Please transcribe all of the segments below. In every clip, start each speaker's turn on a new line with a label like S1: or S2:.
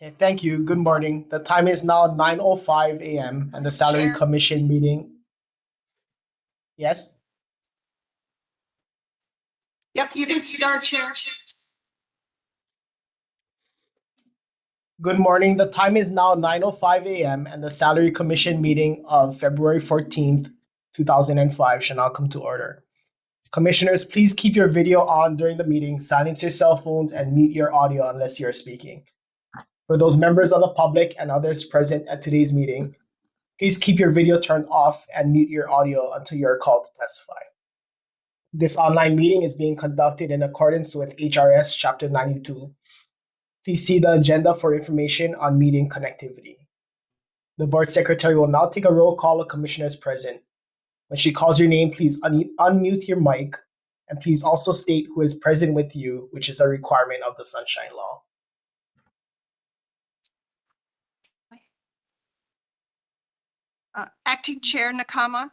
S1: Okay, thank you. Good morning. The time is now 9:05 a.m. and the Salary
S2: Chair.
S1: Commission meeting. Yes?
S2: Yep, you can start, Chair.
S1: Good morning. The time is now 9:05 a.m. and the Salary Commission meeting of February 14th, 2005 shall now come to order. Commissioners, please keep your video on during the meeting, silence your cell phones, and mute your audio unless you are speaking. For those members of the public and others present at today's meeting, please keep your video turned off and mute your audio until you are called to testify. This online meeting is being conducted in accordance with HRS Chapter 92. Please see the agenda for information on meeting connectivity. The board secretary will now take a roll call of commissioners present. When she calls your name, please unmute your mic, and please also state who is present with you, which is a requirement of the Sunshine Law.
S2: Acting Chair Nakama,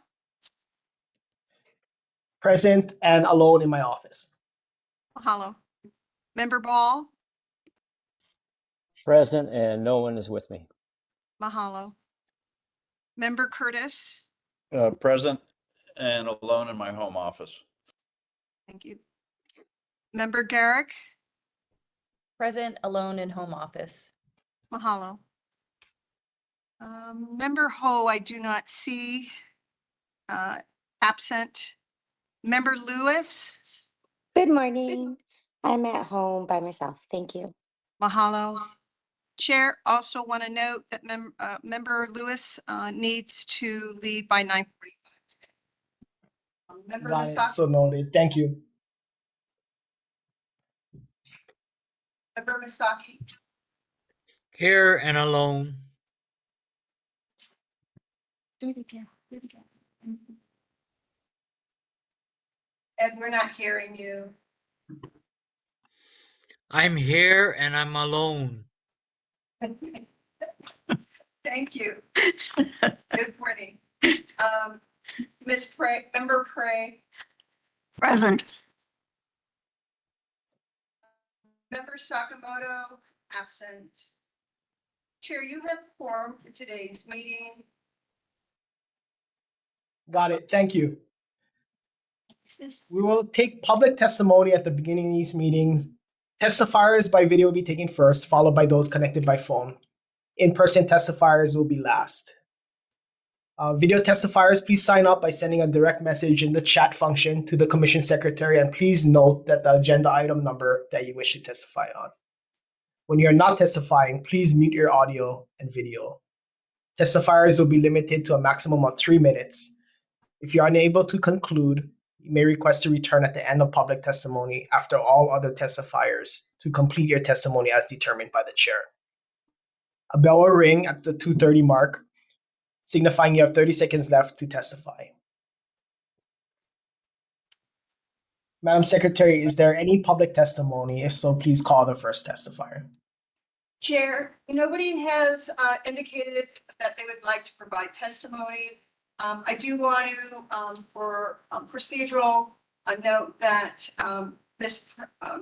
S1: Present and alone in my office.
S2: mahalo. Member Ball,
S3: Present and no one is with me.
S2: mahalo. Member Curtis,
S4: Present and alone in my home office.
S2: thank you. Member Garrick,
S5: Present, alone in home office.
S2: mahalo. Member Ho, I do not see, absent. Member Lewis,
S6: Good morning. I'm at home by myself. Thank you.
S2: mahalo. Chair, also want to note that Member Lewis needs to leave by 9:45. Member
S1: Got it.
S2: Masaki,
S1: So noted. Thank you.
S2: Member Masaki,
S7: Here and alone.
S5: Do it again. Do it again.
S2: Ed, we're not hearing you.
S7: I'm here and I'm alone.
S2: Thank you. Good morning. Ms. Prey, Member Prey,
S5: Present.
S2: Member Sakamoto, absent. Chair, you have quorum for today's meeting.
S1: Got it. Thank you. We will take public testimony at the beginning of this meeting. Testifiers by video will be taken first, followed by those connected by phone. In-person testifiers will be last. Video testifiers, please sign up by sending a direct message in the chat function to the Commission Secretary, and please note that the agenda item number that you wish to testify on. When you are not testifying, please mute your audio and video. Testifiers will be limited to a maximum of 3 minutes. If you are unable to conclude, you may request to return at the end of public testimony after all other testifiers to complete your testimony as determined by the chair. A bell will ring at the 2:30 mark, signifying you have 30 seconds left to testify. Madam Secretary, is there any public testimony? If so, please call the first testifier.
S2: Chair, nobody has indicated that they would like to provide testimony. I do want to, for procedural, note that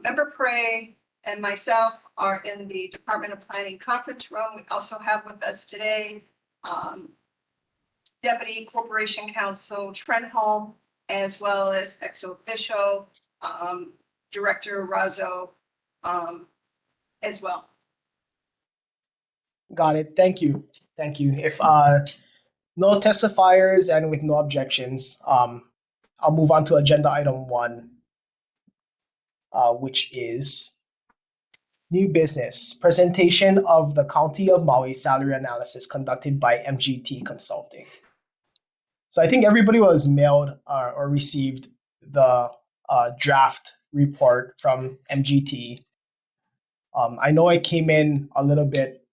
S2: Member Prey and myself are in the Department of Planning conference room. We also have with us today Deputy Corporation Counsel Trenholm, as well as ex officio Director Razzo as well.
S1: Got it. Thank you. Thank you. If no testifiers and with no objections, I'll move on to agenda item 1, which is new business, presentation of the County of Maui salary analysis conducted by MGT Consulting. So I think everybody was mailed or received the draft report from MGT. I know it came in a little bit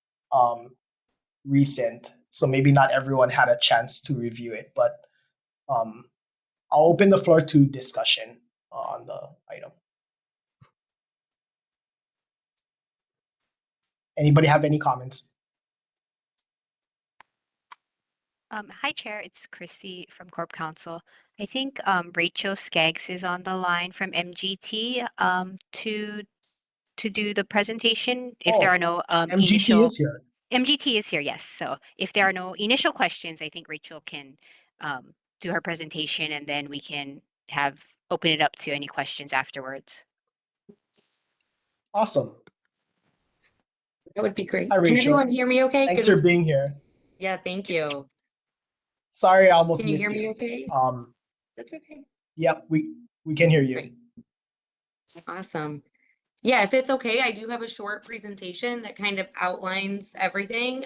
S1: recent, so maybe not everyone had a chance to review it, but I'll open the floor to discussion on the item. Anybody have any comments?
S8: Hi, Chair. It's Christy from Corp Counsel. I think Rachel Skaggs is on the line from MGT to to do the presentation if there
S1: Oh,
S8: are no
S1: MGT
S8: initial.
S1: is here.
S8: MGT is here, yes. So if there are no initial questions, I think Rachel can do her presentation and then we can open it up to any questions afterwards.
S1: Awesome.
S6: That would be great.
S1: Hi,
S6: Can
S1: Rachel.
S6: everyone hear me okay?
S1: Thanks
S6: Good.
S1: for being here.
S6: Yeah, thank you.
S1: Sorry, I almost
S6: Can you
S1: missed
S6: hear
S1: you.
S6: me okay? That's okay.
S1: Yep, we can hear you.
S6: Great. Awesome. Yeah, if it's okay, I do have a short presentation that kind of outlines everything.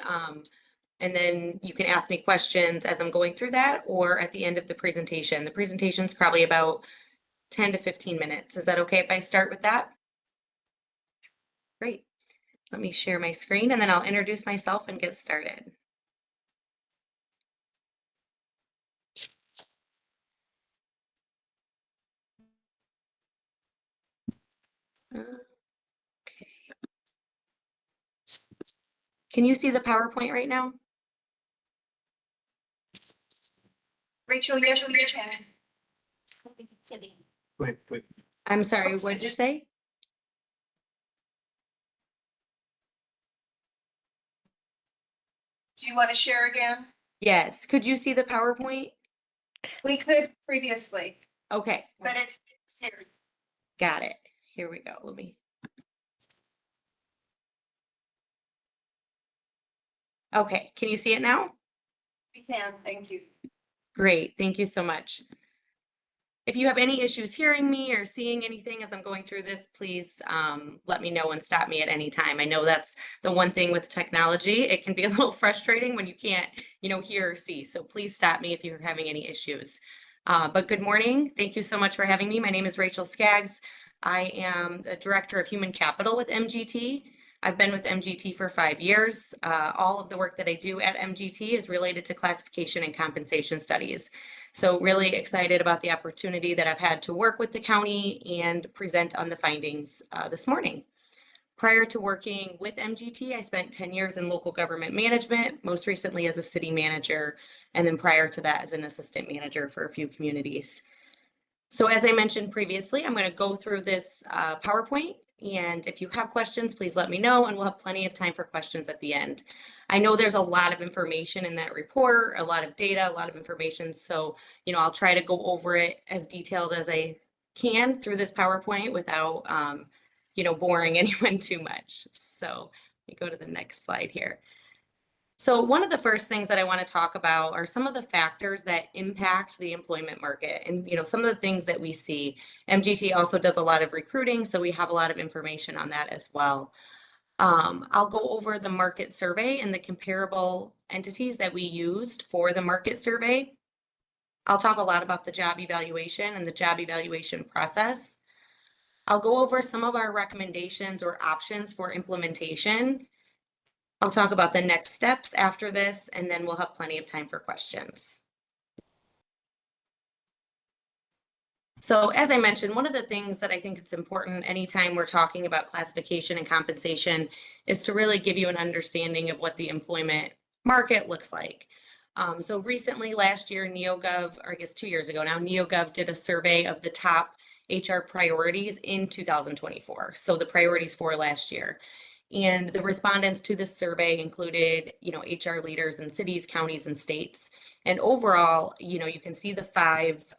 S6: And then you can ask me questions as I'm going through that or at the end of the presentation. The presentation's probably about 10 to 15 minutes. Is that okay if I start with that? Great. Let me share my screen and then I'll introduce myself and get started. Okay. Can you see the PowerPoint right now?
S2: Rachel, yes, we can.
S9: Wait.
S6: I'm sorry, what'd you say?
S2: Do you want to share again?
S6: Yes. Could you see the PowerPoint?
S2: We could previously,
S6: Okay,
S2: but it's here.
S6: got it. Here we go. Let me. Okay, can you see it now?
S2: We can, thank you.
S6: Great, thank you so much. If you have any issues hearing me or seeing anything as I'm going through this, please let me know and stop me at any time. I know that's the one thing with technology. It can be a little frustrating when you can't, hear or see. So please stop me if you're having any issues. But good morning. Thank you so much for having me. My name is Rachel Skaggs. I am the Director of Human Capital with MGT. I've been with MGT for 5 years. All of the work that I do at MGT is related to classification and compensation studies. So really excited about the opportunity that I've had to work with the county and present on the findings this morning. Prior to working with MGT, I spent 10 years in local government management, most recently as a city manager, and then prior to that as an assistant manager for a few communities. So as I mentioned previously, I'm going to go through this PowerPoint, and if you have questions, please let me know, and we'll have plenty of time for questions at the end. I know there's a lot of information in that report, a lot of data, a lot of information, so I'll try to go over it as detailed as I can through this PowerPoint without boring anyone too much. So let me go to the next slide here. So one of the first things that I want to talk about are some of the factors that impact the employment market and some of the things that we see. MGT also does a lot of recruiting, so we have a lot of information on that as well. I'll go over the market survey and the comparable entities that we used for the market survey. I'll talk a lot about the job evaluation and the job evaluation process. I'll go over some of our recommendations or options for implementation. I'll talk about the next steps after this, and then we'll have plenty of time for questions. So as I mentioned, one of the things that I think it's important anytime we're talking about classification and compensation is to really give you an understanding of what the employment market looks like. So recently, last year, NeoGov, or I guess 2 years ago now, NeoGov did a survey of the top HR priorities in 2024. So the priorities for last year. And the respondents to this survey included, HR leaders in cities, counties, and states. And overall, you can see the 5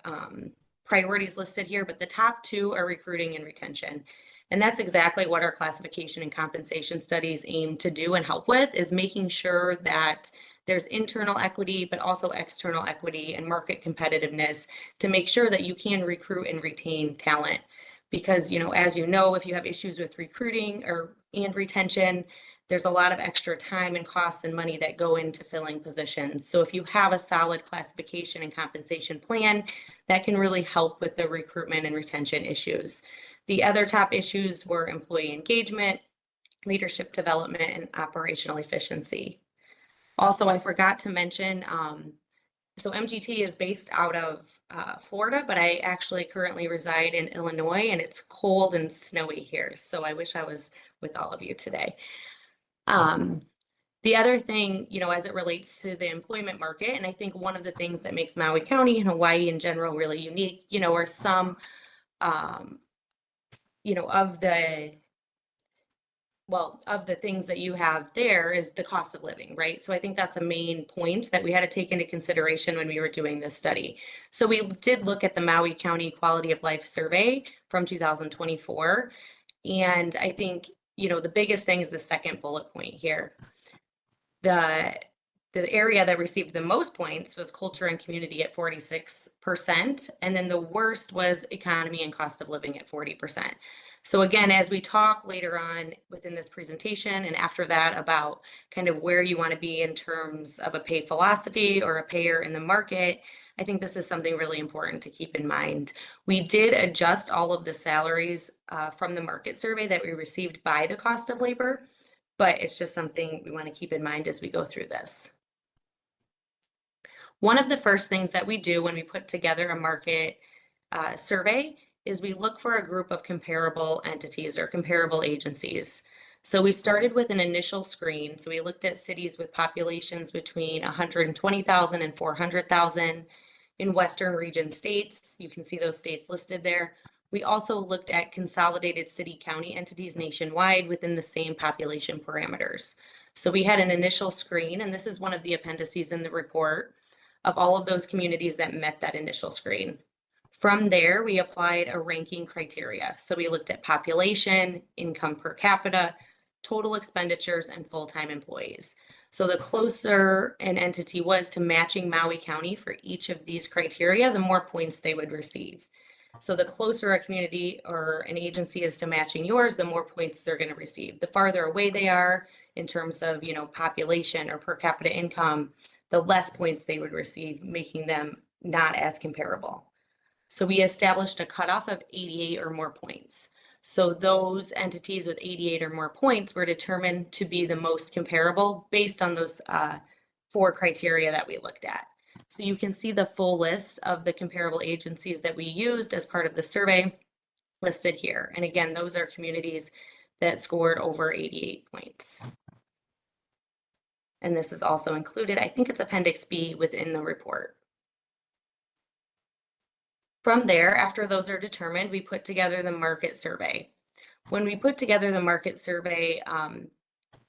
S6: priorities listed here, but the top 2 are recruiting and retention. And that's exactly what our classification and compensation studies aim to do and help with, is making sure that there's internal equity, but also external equity and market competitiveness to make sure that you can recruit and retain talent. Because, as if you have issues with recruiting and retention, there's a lot of extra time and costs and money that go into filling positions. So if you have a solid classification and compensation plan, that can really help with the recruitment and retention issues. The other top issues were employee engagement, leadership development, and operational efficiency. Also, I forgot to mention, so MGT is based out of Florida, but I actually currently reside in Illinois, and it's cold and snowy here. So I wish I was with all of you today. The other thing, as it relates to the employment market, and I think one of the things that makes Maui County and Hawaii in general really unique, are some, of the well, of the things that you have there is the cost of living, right? So I think that's a main point that we had to take into consideration when we were doing this study. So we did look at the Maui County Quality of Life Survey from 2024. And I think, you know, the biggest thing is the second bullet point here. The area that received the most points was culture and community at 46%. And then the worst was economy and cost of living at 40%. So again, as we talk later on within this presentation and after that about kind of where you want to be in terms of a pay philosophy or a payer in the market, I think this is something really important to keep in mind. We did adjust all of the salaries from the market survey that we received by the cost of labor, but it's just something we want to keep in mind as we go through this. One of the first things that we do when we put together a market survey is we look for a group of comparable entities or comparable agencies. So we started with an initial screen. So we looked at cities with populations between 120,000 and 400,000 in Western region states. You can see those states listed there. We also looked at consolidated city-county entities nationwide within the same population parameters. So we had an initial screen, and this is one of the appendices in the report, of all of those communities that met that initial screen. From there, we applied a ranking criteria. So we looked at population, income per capita, total expenditures, and full-time employees. So the closer an entity was to matching Maui County for each of these criteria, the more points they would receive. So the closer a community or an agency is to matching yours, the more points they're going to receive. The farther away they are in terms of, you know, population or per capita income, the less points they would receive, making them not as comparable. So we established a cutoff of 88 or more points. So those entities with 88 or more points were determined to be the most comparable based on those 4 criteria that we looked at. So you can see the full list of the comparable agencies that we used as part of the survey listed here. And again, those are communities that scored over 88 points. And this is also included, I think it's Appendix B within the report. From there, after those are determined, we put together the market survey. When we put together the market survey,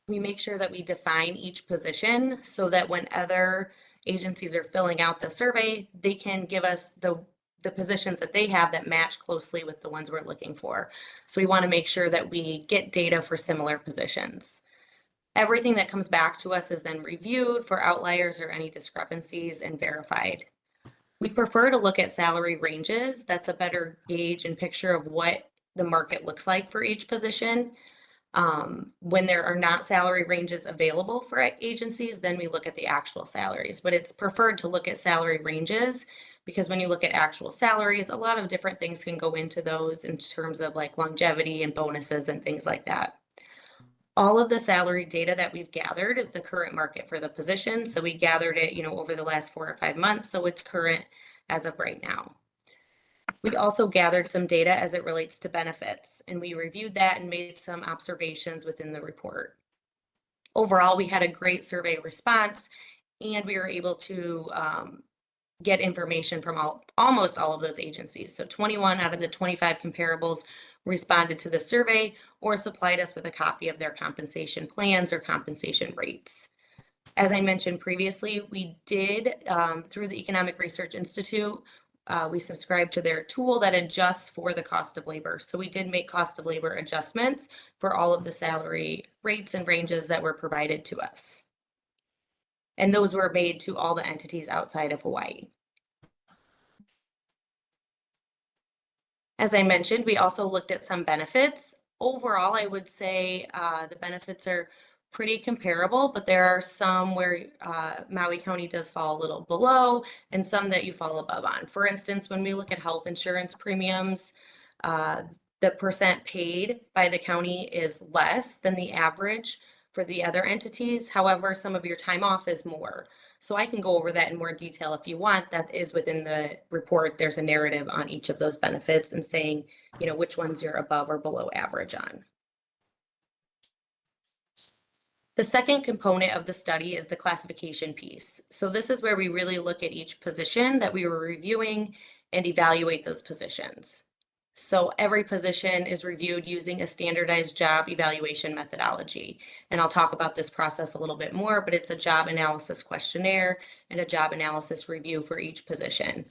S6: we make sure that we define each position so that when other agencies are filling out the survey, they can give us the positions that they have that match closely with the ones we're looking for. So we want to make sure that we get data for similar positions. Everything that comes back to us is then reviewed for outliers or any discrepancies and verified. We prefer to look at salary ranges. That's a better gauge and picture of what the market looks like for each position. When there are not salary ranges available for agencies, then we look at the actual salaries, but it's preferred to look at salary ranges because when you look at actual salaries, a lot of different things can go into those in terms of like longevity and bonuses and things like that. All of the salary data that we've gathered is the current market for the position. So we gathered it, you know, over the last 4 or 5 months. So it's current as of right now. We also gathered some data as it relates to benefits, and we reviewed that and made some observations within the report. Overall, we had a great survey response, and we were able to get information from almost all of those agencies. So 21 out of the 25 comparables responded to the survey or supplied us with a copy of their compensation plans or compensation rates. As I mentioned previously, we did, through the Economic Research Institute, we subscribe to their tool that adjusts for the cost of labor. So we did make cost of labor adjustments for all of the salary rates and ranges that were provided to us. And those were made to all the entities outside of Hawaii. As I mentioned, we also looked at some benefits. Overall, I would say the benefits are pretty comparable, but there are some where Maui County does fall a little below and some that you fall above on. For instance, when we look at health insurance premiums, the percent paid by the county is less than the average for the other entities. However, some of your time off is more. So I can go over that in more detail if you want. That is within the report. There's a narrative on each of those benefits and saying, you know, which ones you're above or below average on. The second component of the study is the classification piece. So this is where we really look at each position that we were reviewing and evaluate those positions. So every position is reviewed using a standardized job evaluation methodology. And I'll talk about this process a little bit more, but it's a job analysis questionnaire and a job analysis review for each position.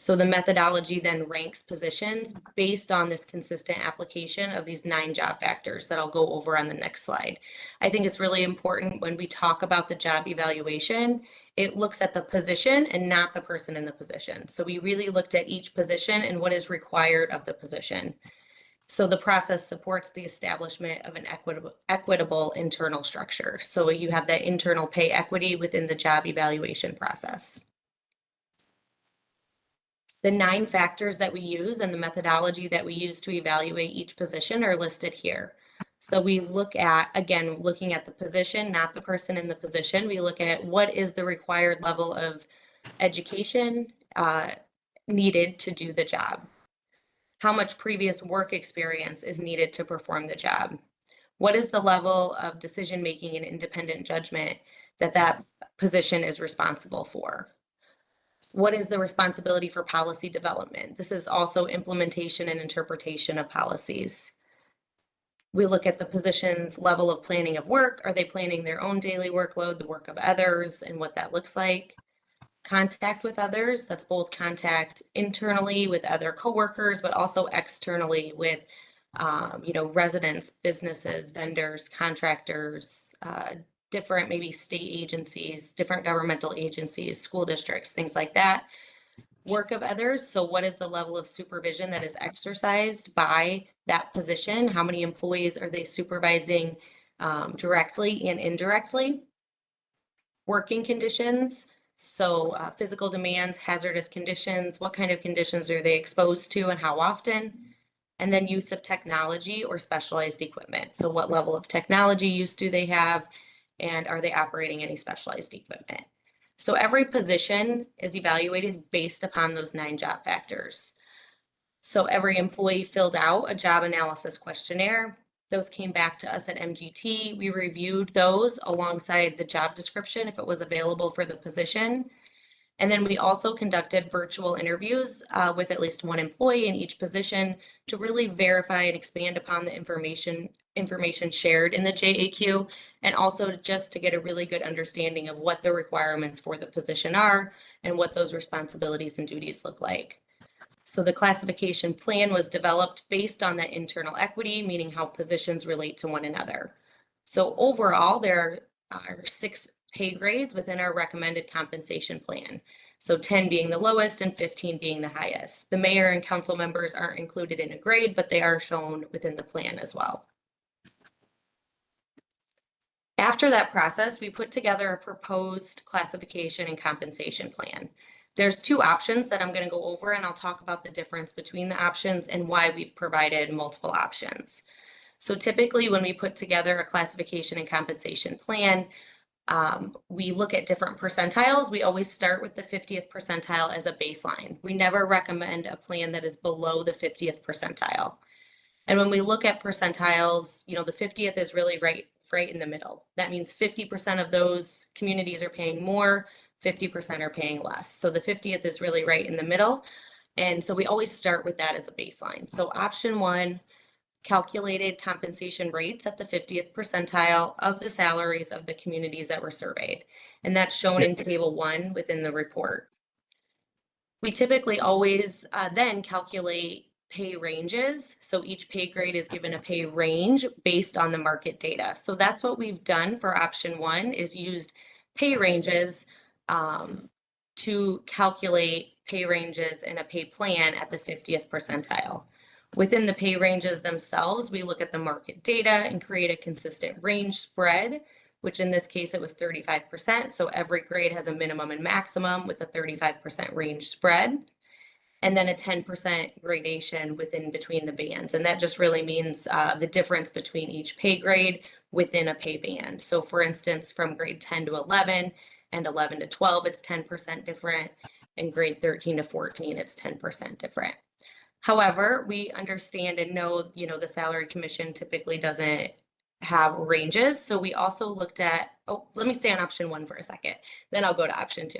S6: So the methodology then ranks positions based on this consistent application of these 9 job factors that I'll go over on the next slide. I think it's really important when we talk about the job evaluation, it looks at the position and not the person in the position. So we really looked at each position and what is required of the position. So the process supports the establishment of an equitable internal structure. So you have that internal pay equity within the job evaluation process. The 9 factors that we use and the methodology that we use to evaluate each position are listed here. So we look at, again, looking at the position, not the person in the position. We look at what is the required level of education needed to do the job. How much previous work experience is needed to perform the job? What is the level of decision-making and independent judgment that that position is responsible for? What is the responsibility for policy development? This is also implementation and interpretation of policies. We look at the position's level of planning of work. Are they planning their own daily workload, the work of others, and what that looks like? Contact with others, that's both contact internally with other coworkers, but also externally with residents, businesses, vendors, contractors, different maybe state agencies, different governmental agencies, school districts, things like that. Work of others. So what is the level of supervision that is exercised by that position? How many employees are they supervising directly and indirectly? Working conditions. So physical demands, hazardous conditions, what kind of conditions are they exposed to and how often? And then use of technology or specialized equipment. So what level of technology use do they have? And are they operating any specialized equipment? So every position is evaluated based upon those 9 job factors. So every employee filled out a job analysis questionnaire. Those came back to us at MGT. We reviewed those alongside the job description if it was available for the position. And then we also conducted virtual interviews with at least 1 employee in each position to really verify and expand upon the information shared in the JAQ, and also just to get a really good understanding of what the requirements for the position are and what those responsibilities and duties look like. So the classification plan was developed based on that internal equity, meaning how positions relate to one another. So overall, there are 6 pay grades within our recommended compensation plan. So 10 being the lowest and 15 being the highest. The mayor and council members aren't included in a grade, but they are shown within the plan as well. After that process, we put together a proposed classification and compensation plan. There's 2 options that I'm going to go over, and I'll talk about the difference between the options and why we've provided multiple options. So typically when we put together a classification and compensation plan, we look at different percentiles. We always start with the 50th percentile as a baseline. We never recommend a plan that is below the 50th percentile. And when we look at percentiles, the 50th is really right in the middle. That means 50% of those communities are paying more, 50% are paying less. So the 50th is really right in the middle. And so we always start with that as a baseline. So option 1, calculated compensation rates at the 50th percentile of the salaries of the communities that were surveyed. And that's shown in table 1 within the report. We typically always then calculate pay ranges. So each pay grade is given a pay range based on the market data. So that's what we've done for option 1, is used pay ranges to calculate pay ranges in a pay plan at the 50th percentile. Within the pay ranges themselves, we look at the market data and create a consistent range spread, which in this case it was 35%. So every grade has a minimum and maximum with a 35% range spread, and then a 10% gradation between the bands. And that just really means the difference between each pay grade within a pay band. So for instance, from grade 10 to 11 and 11 to 12, it's 10% different. And grade 13 to 14, it's 10% different. However, we understand and know, the Salary Commission typically doesn't have ranges. So we also looked at, let me stay on option 1 for a second, then I'll go to option 2.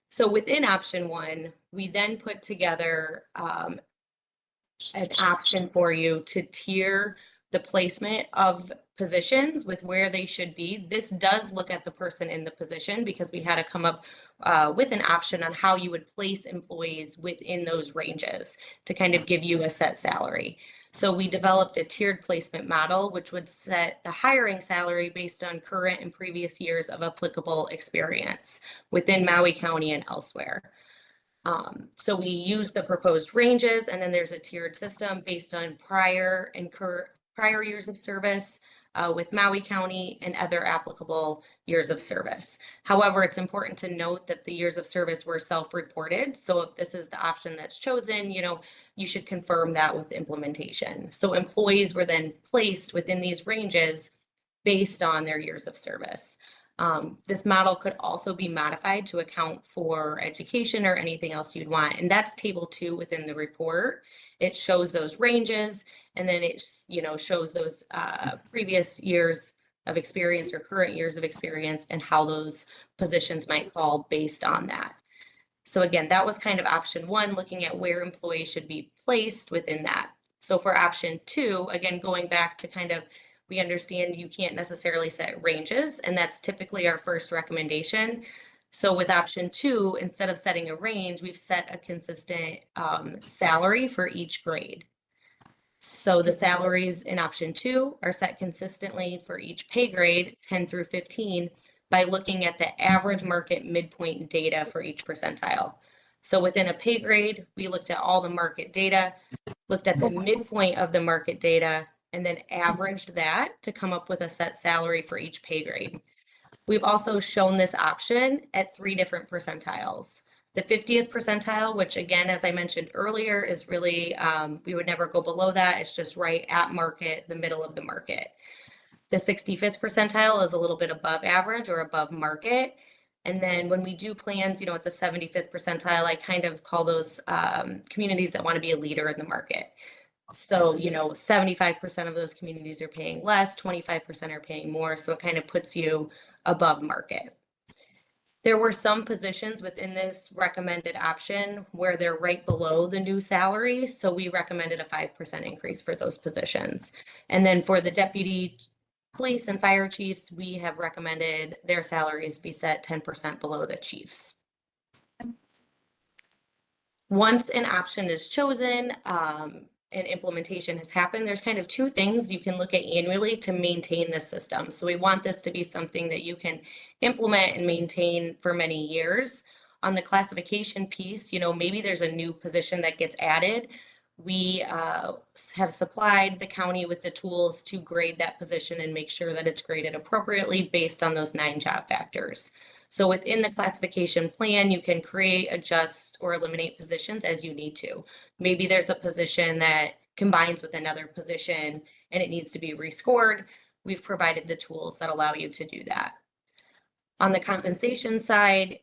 S6: So within option 1, we then put together an option for you to tier the placement of positions with where they should be. This does look at the person in the position because we had to come up with an option on how you would place employees within those ranges to kind of give you a set salary. So we developed a tiered placement model, which would set the hiring salary based on current and previous years of applicable experience within Maui County and elsewhere. So we use the proposed ranges, and then there's a tiered system based on prior years of service with Maui County and other applicable years of service. However, it's important to note that the years of service were self-reported. So if this is the option that's chosen, you should confirm that with implementation. So employees were then placed within these ranges based on their years of service. This model could also be modified to account for education or anything else you'd want. And that's table 2 within the report. It shows those ranges, and then it shows those previous years of experience or current years of experience and how those positions might fall based on that. So again, that was kind of option 1, looking at where employees should be placed within that. So for option 2, again, going back to kind of, we understand you can't necessarily set ranges, and that's typically our first recommendation. So with option 2, instead of setting a range, we've set a consistent salary for each grade. So the salaries in option 2 are set consistently for each pay grade, 10 through 15, by looking at the average market midpoint data for each percentile. So within a pay grade, we looked at all the market data, looked at the midpoint of the market data, and then averaged that to come up with a set salary for each pay grade. We've also shown this option at 3 different percentiles. The 50th percentile, which again, as I mentioned earlier, is really, we would never go below that. It's just right at market, the middle of the market. The 65th percentile is a little bit above average or above market. And then when we do plans, at the 75th percentile, I kind of call those communities that want to be a leader in the market. So, 75% of those communities are paying less, 25% are paying more. So it kind of puts you above market. There were some positions within this recommended option where they're right below the new salary. So we recommended a 5% increase for those positions. And then for the deputy police and fire chiefs, we have recommended their salaries be set 10% below the chiefs. Once an option is chosen, and implementation has happened, there's kind of 2 things you can look at annually to maintain this system. So we want this to be something that you can implement and maintain for many years. On the classification piece, maybe there's a new position that gets added. We have supplied the county with the tools to grade that position and make sure that it's graded appropriately based on those 9 job factors. So within the classification plan, you can create, adjust, or eliminate positions as you need to. Maybe there's a position that combines with another position and it needs to be rescored. We've provided the tools that allow you to do that. On the compensation side,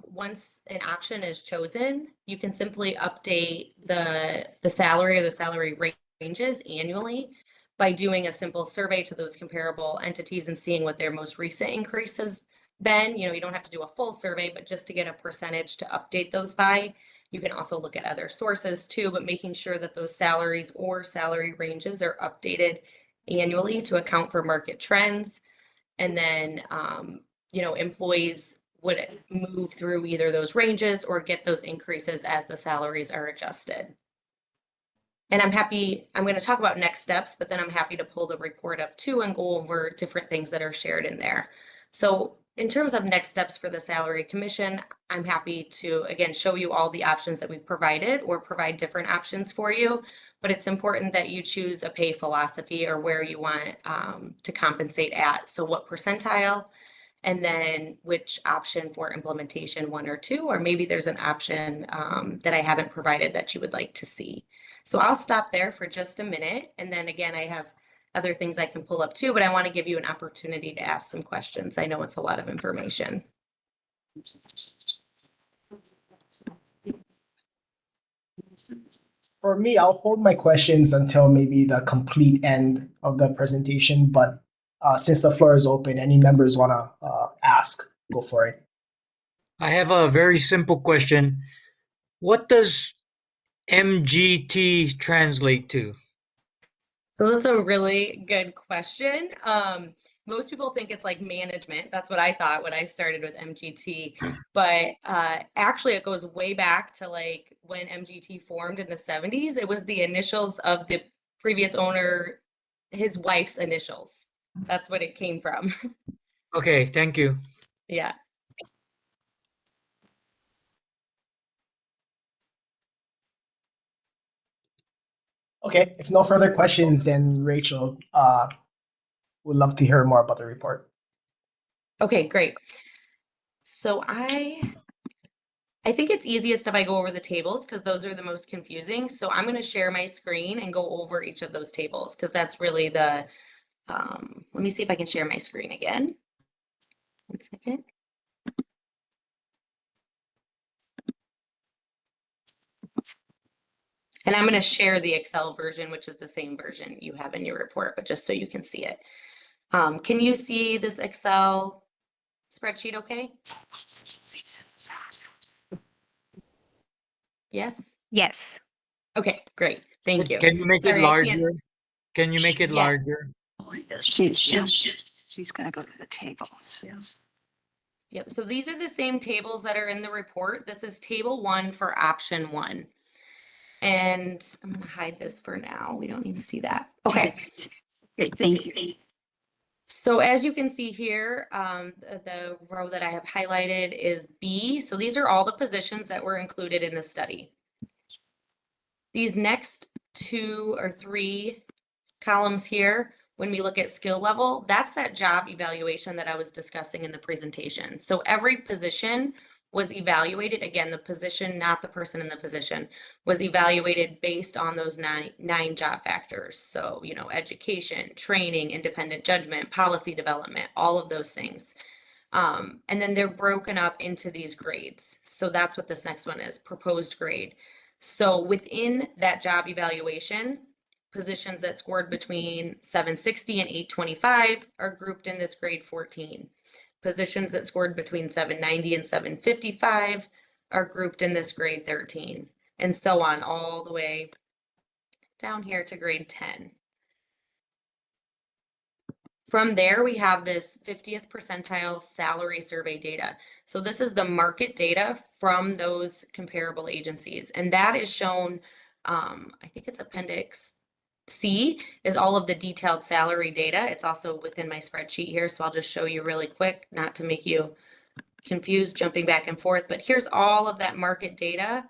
S6: once an option is chosen, you can simply update the salary or the salary ranges annually by doing a simple survey to those comparable entities and seeing what their most recent increase has been. You don't have to do a full survey, but just to get a percentage to update those by. You can also look at other sources too, but making sure that those salaries or salary ranges are updated annually to account for market trends. And then, employees would move through either those ranges or get those increases as the salaries are adjusted. And I'm going to talk about next steps, but then I'm happy to pull the report up too and go over different things that are shared in there. So in terms of next steps for the salary commission, I'm happy to, again, show you all the options that we've provided or provide different options for you. But it's important that you choose a pay philosophy or where you want to compensate at. So what percentile, and then which option for implementation, 1 or 2, or maybe there's an option that I haven't provided that you would like to see. So I'll stop there for just a minute. And then again, I have other things I can pull up too, but I want to give you an opportunity to ask some questions. I know it's a lot of information.
S1: For me, I'll hold my questions until maybe the complete end of the presentation, but since the floor is open, any members want to ask, go for it.
S7: I have a very simple question. What does MGT translate to?
S6: So that's a really good question. Most people think it's like management. That's what I thought when I started with MGT. But actually, it goes way back to like when MGT formed in the 70s. It was the initials of the previous owner, his wife's initials. That's what it came from.
S7: Okay, thank you.
S6: Yeah.
S1: Okay, if no further questions, then Rachel, would love to hear more about the report.
S6: Okay, great. So I think it's easiest if I go over the tables because those are the most confusing. So I'm going to share my screen and go over each of those tables because that's really the, let me see if I can share my screen again. 1 second. And I'm going to share the Excel version, which is the same version you have in your report, but just so you can see it. Can you see this Excel spreadsheet okay? Yes?
S8: Yes.
S6: Okay, great. Thank you.
S7: Can you make it
S6: Sorry, I can't
S7: larger? Can you make it
S6: Yes.
S7: larger?
S2: She's gonna go to the tables.
S6: Yep, so these are the same tables that are in the report. This is table 1 for option 1. And I'm going to hide this for now. We don't need to see that. Okay.
S2: Great, thank you.
S6: So as you can see here, the row that I have highlighted is B. So these are all the positions that were included in the study. These next 2 or 3 columns here, when we look at skill level, that's that job evaluation that I was discussing in the presentation. So every position was evaluated, again, the position, not the person in the position, was evaluated based on those nine job factors. So, you know, education, training, independent judgment, policy development, all of those things. And then they're broken up into these grades. So that's what this next one is, proposed grade. So within that job evaluation, positions that scored between 760 and 825 are grouped in this grade 14. Positions that scored between 790 and 755 are grouped in this grade 13, and so on all the way down here to grade 10. From there, we have this 50th percentile salary survey data. So this is the market data from those comparable agencies, and that is shown, I think it's Appendix C is all of the detailed salary data. It's also within my spreadsheet here, so I'll just show you really quick, not to make you confused jumping back and forth, but here's all of that market data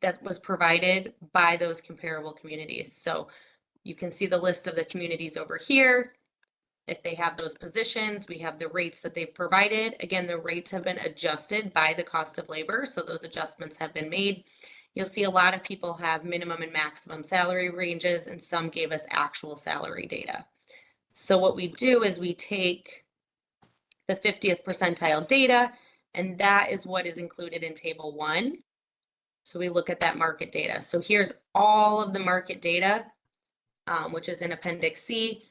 S6: that was provided by those comparable communities. So you can see the list of the communities over here. If they have those positions, we have the rates that they've provided. Again, the rates have been adjusted by the cost of labor, so those adjustments have been made. You'll see a lot of people have minimum and maximum salary ranges, and some gave us actual salary data. So what we do is we take the 50th percentile data, and that is what is included in table 1. So we look at that market data. So here's all of the market data, which is in Appendix C,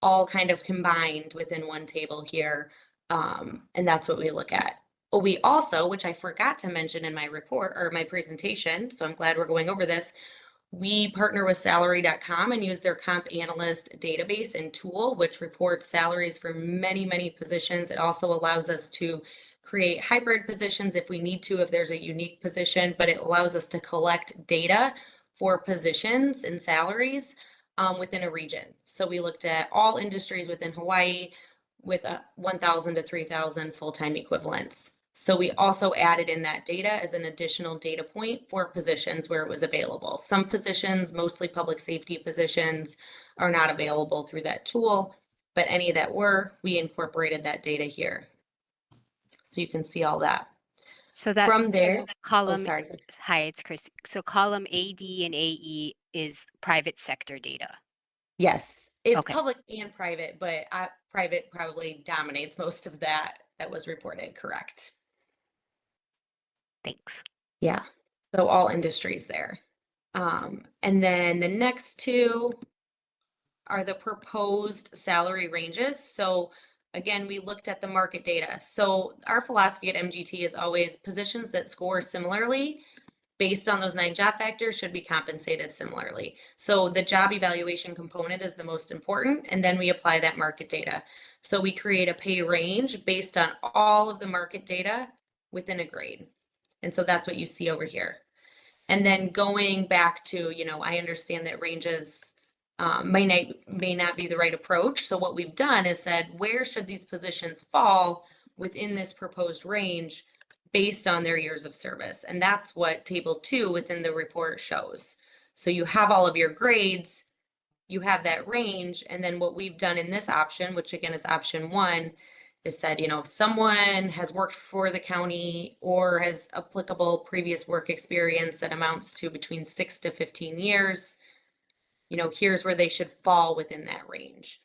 S6: all kind of combined within one table here. And that's what we look at. But we also, which I forgot to mention in my report or my presentation, so I'm glad we're going over this, we partner with salary.com and use their comp analyst database and tool, which reports salaries for many, many positions. It also allows us to create hybrid positions if we need to, if there's a unique position, but it allows us to collect data for positions and salaries within a region. So we looked at all industries within Hawaii with 1,000 to 3,000 full-time equivalents. So we also added in that data as an additional data point for positions where it was available. Some positions, mostly public safety positions, are not available through that tool, but any that were, we incorporated that data here. So you can see all that.
S8: So that
S6: From there,
S8: column,
S6: sorry.
S8: hi, it's Chris. So column AD and AE is private sector data.
S6: Yes, it's
S8: Okay.
S6: public and private, but private probably dominates most of that was reported, correct?
S8: Thanks.
S6: Yeah, so all industries there. And then the next 2 are the proposed salary ranges. So again, we looked at the market data. So our philosophy at MGT is always positions that score similarly based on those 9 job factors should be compensated similarly. So the job evaluation component is the most important, and then we apply that market data. So we create a pay range based on all of the market data within a grade. And so that's what you see over here. And then going back to, I understand that ranges may not be the right approach. So what we've done is said, where should these positions fall within this proposed range based on their years of service? And that's what table 2 within the report shows. So you have all of your grades, you have that range, and then what we've done in this option, which again is option 1, is said, if someone has worked for the county or has applicable previous work experience that amounts to between 6 to 15 years, here's where they should fall within that range.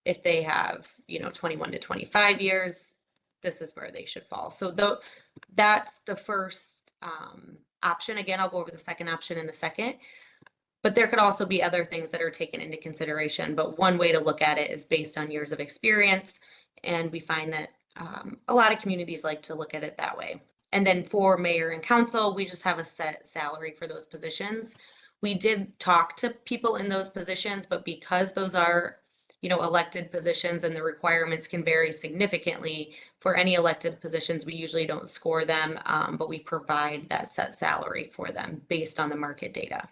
S6: If they have, 21 to 25 years, this is where they should fall. So that's the first option. Again, I'll go over the second option in a second. But there could also be other things that are taken into consideration. But one way to look at it is based on years of experience. And we find that a lot of communities like to look at it that way. And then for mayor and council, we just have a set salary for those positions. We did talk to people in those positions, but because those are, elected positions and the requirements can vary significantly for any elected positions, we usually don't score them, but we provide that set salary for them based on the market data.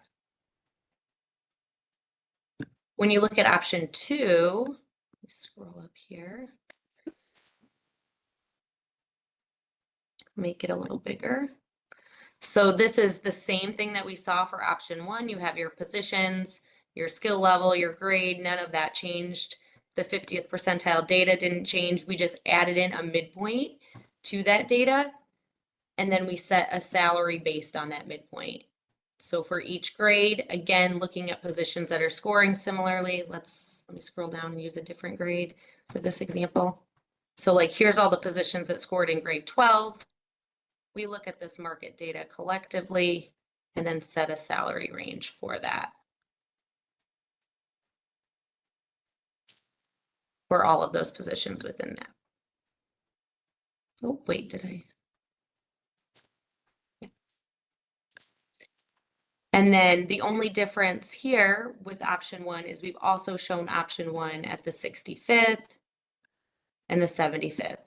S6: When you look at option 2, let me scroll up here, make it a little bigger. So this is the same thing that we saw for option 1. You have your positions, your skill level, your grade, none of that changed. The 50th percentile data didn't change. We just added in a midpoint to that data, and then we set a salary based on that midpoint. So for each grade, again, looking at positions that are scoring similarly, let me scroll down and use a different grade for this example. So here's all the positions that scored in grade 12. We look at this market data collectively and then set a salary range for that. For all of those positions within that. Oh, wait, did I? And then the only difference here with option 1 is we've also shown option 1 at the 65th and the 75th.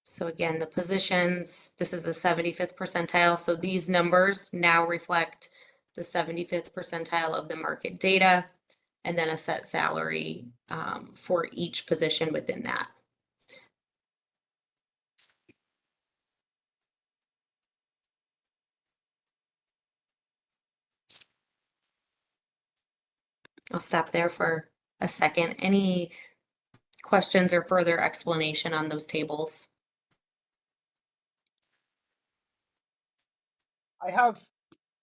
S6: So again, the positions, this is the 75th percentile. So these numbers now reflect the 75th percentile of the market data, and then a set salary for each position within that. I'll stop there for a second. Any questions or further explanation on those tables?
S1: I have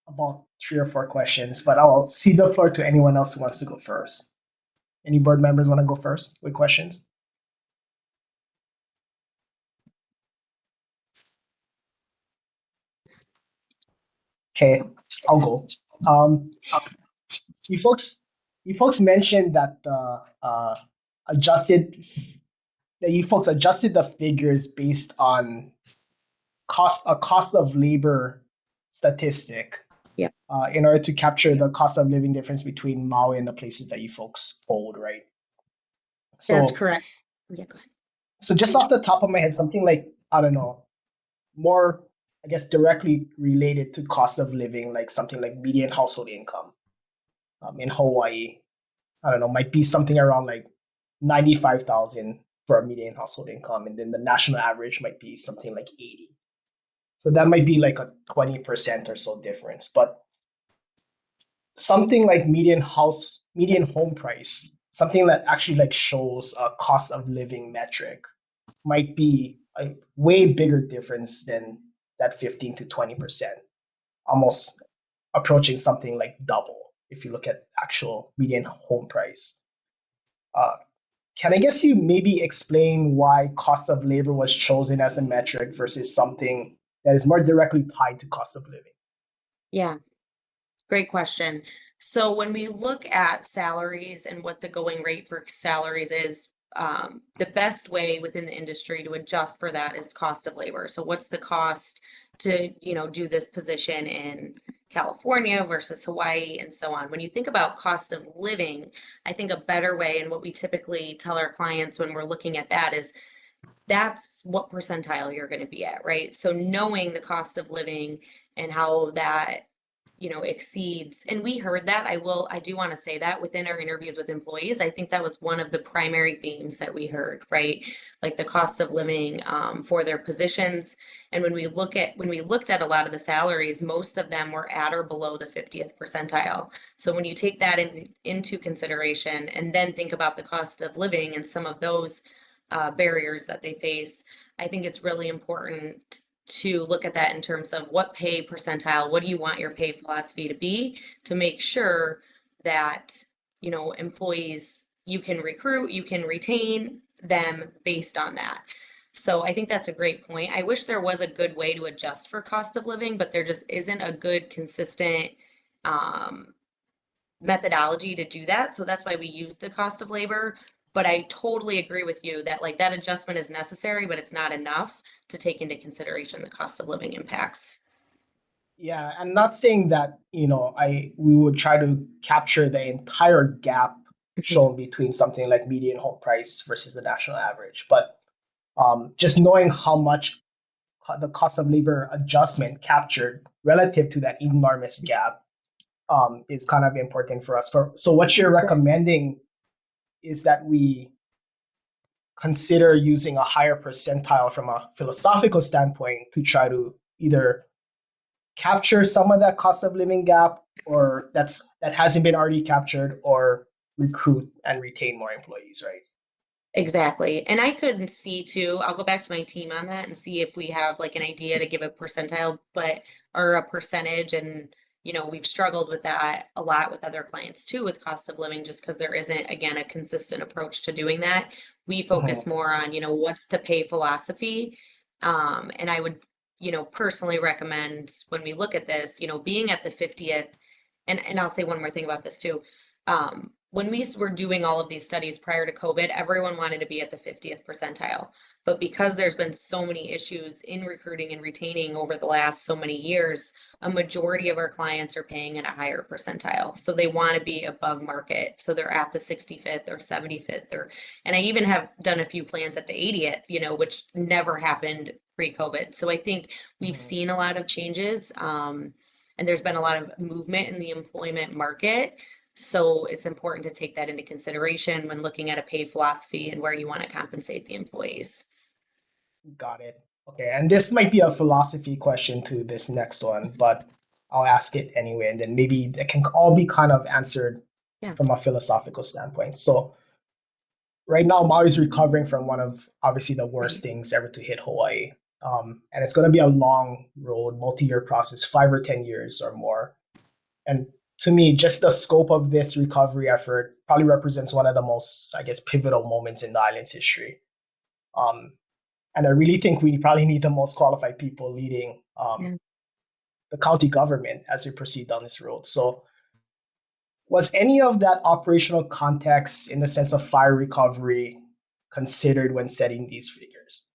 S1: about 3 or 4 questions, but I'll cede the floor to anyone else who wants to go first. Any board members want to go first with questions? Okay, I'll go. You folks mentioned that you folks adjusted the figures based on a cost of labor statistic.
S6: Yeah.
S1: In order to capture the cost of living difference between Maui and the places that you folks polled, right? So,
S6: that's correct. Yeah, go ahead.
S1: So just off the top of my head, something like, I don't know, more, I guess, directly related to cost of living, like something like median household income in Hawaii, I don't know, might be something around like 95,000 for a median household income, and then the national average might be something like 80. So that might be like a 20% or so difference. But something like median home price, something that actually like shows a cost of living metric, might be a way bigger difference than that 15 to 20%, almost approaching something like double if you look at actual median home price. Can I guess you maybe explain why cost of labor was chosen as a metric versus something that is more directly tied to cost of living?
S6: Yeah, great question. So when we look at salaries and what the going rate for salaries is, the best way within the industry to adjust for that is cost of labor. So what's the cost to, do this position in California versus Hawaii and so on. When you think about cost of living, I think a better way, and what we typically tell our clients when we're looking at that, is that's what percentile you're going to be at, right? So knowing the cost of living and how that, exceeds, and we heard that, I do want to say that within our interviews with employees, I think that was one of the primary themes that we heard, right? Like the cost of living for their positions. And when we looked at a lot of the salaries, most of them were at or below the 50th percentile. So when you take that into consideration and then think about the cost of living and some of those barriers that they face, I think it's really important to look at that in terms of what pay percentile, what do you want your pay philosophy to be, to make sure that, employees, you can recruit, you can retain them based on that. So I think that's a great point. I wish there was a good way to adjust for cost of living, but there just isn't a good, consistent methodology to do that. So that's why we use the cost of labor. But I totally agree with you that like that adjustment is necessary, but it's not enough to take into consideration the cost of living impacts.
S1: Yeah, I'm not saying that, we would try to capture the entire gap shown between something like median home price versus the national average, but just knowing how much the cost of labor adjustment captured relative to that enormous gap is kind of important for us. So what you're recommending is that we consider using a higher percentile from a philosophical standpoint to try to either capture some of that cost of living gap, or that hasn't been already captured, or recruit and retain more employees, right?
S6: Exactly. And I could see too, I'll go back to my team on that and see if we have like an idea to give a percentile, or a percentage. And, we've struggled with that a lot with other clients too, with cost of living, just because there isn't, again, a consistent approach to doing that. We focus more on, what's the pay philosophy. And I would, personally recommend when we look at this, being at the 50th, and I'll say one more thing about this too. When we were doing all of these studies prior to COVID, everyone wanted to be at the 50th percentile. But because there's been so many issues in recruiting and retaining over the last so many years, a majority of our clients are paying at a higher percentile. So they want to be above market. So they're at the 65th or 75th, and I even have done a few plans at the 80th, which never happened pre-COVID. So I think we've seen a lot of changes, and there's been a lot of movement in the employment market. So it's important to take that into consideration when looking at a pay philosophy and where you want to compensate the employees.
S1: Got it. Okay, and this might be a philosophy question to this next one, but I'll ask it anyway, and then maybe it can all be kind of answered from a philosophical standpoint. So right now, Maui's recovering from one of obviously the worst things ever to hit Hawaii. And it's going to be a long road, multi-year process, 5 or 10 years or more. And to me, just the scope of this recovery effort probably represents one of the most, I guess, pivotal moments in the island's history. And I really think we probably need the most qualified people leading the county government as we proceed down this road. So was any of that operational context in the sense of fire recovery considered when setting these figures?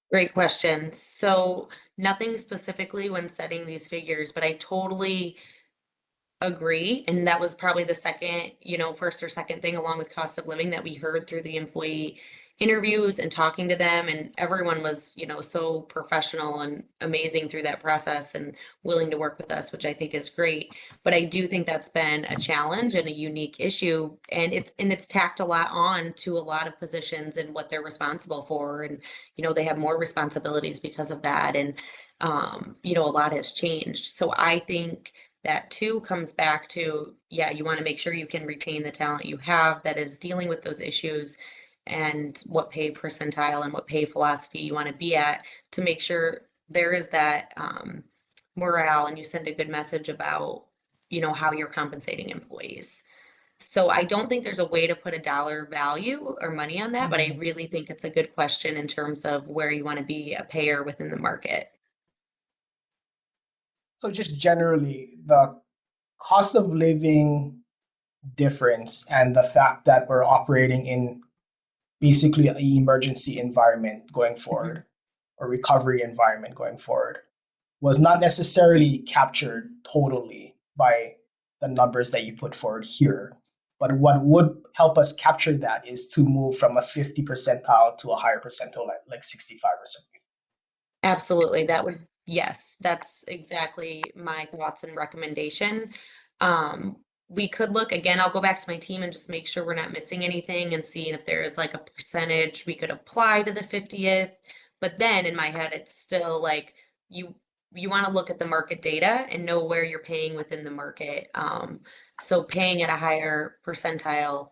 S6: Great question. So nothing specifically when setting these figures, but I totally agree. And that was probably the second, first or second thing along with cost of living that we heard through the employee interviews and talking to them. And everyone was, so professional and amazing through that process and willing to work with us, which I think is great. But I do think that's been a challenge and a unique issue. And it's tacked a lot on to a lot of positions and what they're responsible for. And, they have more responsibilities because of that. And, a lot has changed. So I think that too comes back to, you want to make sure you can retain the talent you have that is dealing with those issues, and what pay percentile and what pay philosophy you want to be at to make sure there is that morale, and you send a good message about, how you're compensating employees. So I don't think there's a way to put a dollar value or money on that, but I really think it's a good question in terms of where you want to be a payer within the market.
S1: So just generally, the cost of living difference and the fact that we're operating in basically an emergency environment going forward, or recovery environment going forward, was not necessarily captured totally by the numbers that you put forward here. But what would help us capture that is to move from a 50 percentile to a higher percentile, like 65%.
S6: Absolutely. Yes, that's exactly my thoughts and recommendation. We could look again, I'll go back to my team and just make sure we're not missing anything and seeing if there is like a percentage we could apply to the 50th. But then in my head, it's still like you want to look at the market data and know where you're paying within the market. So paying at a higher percentile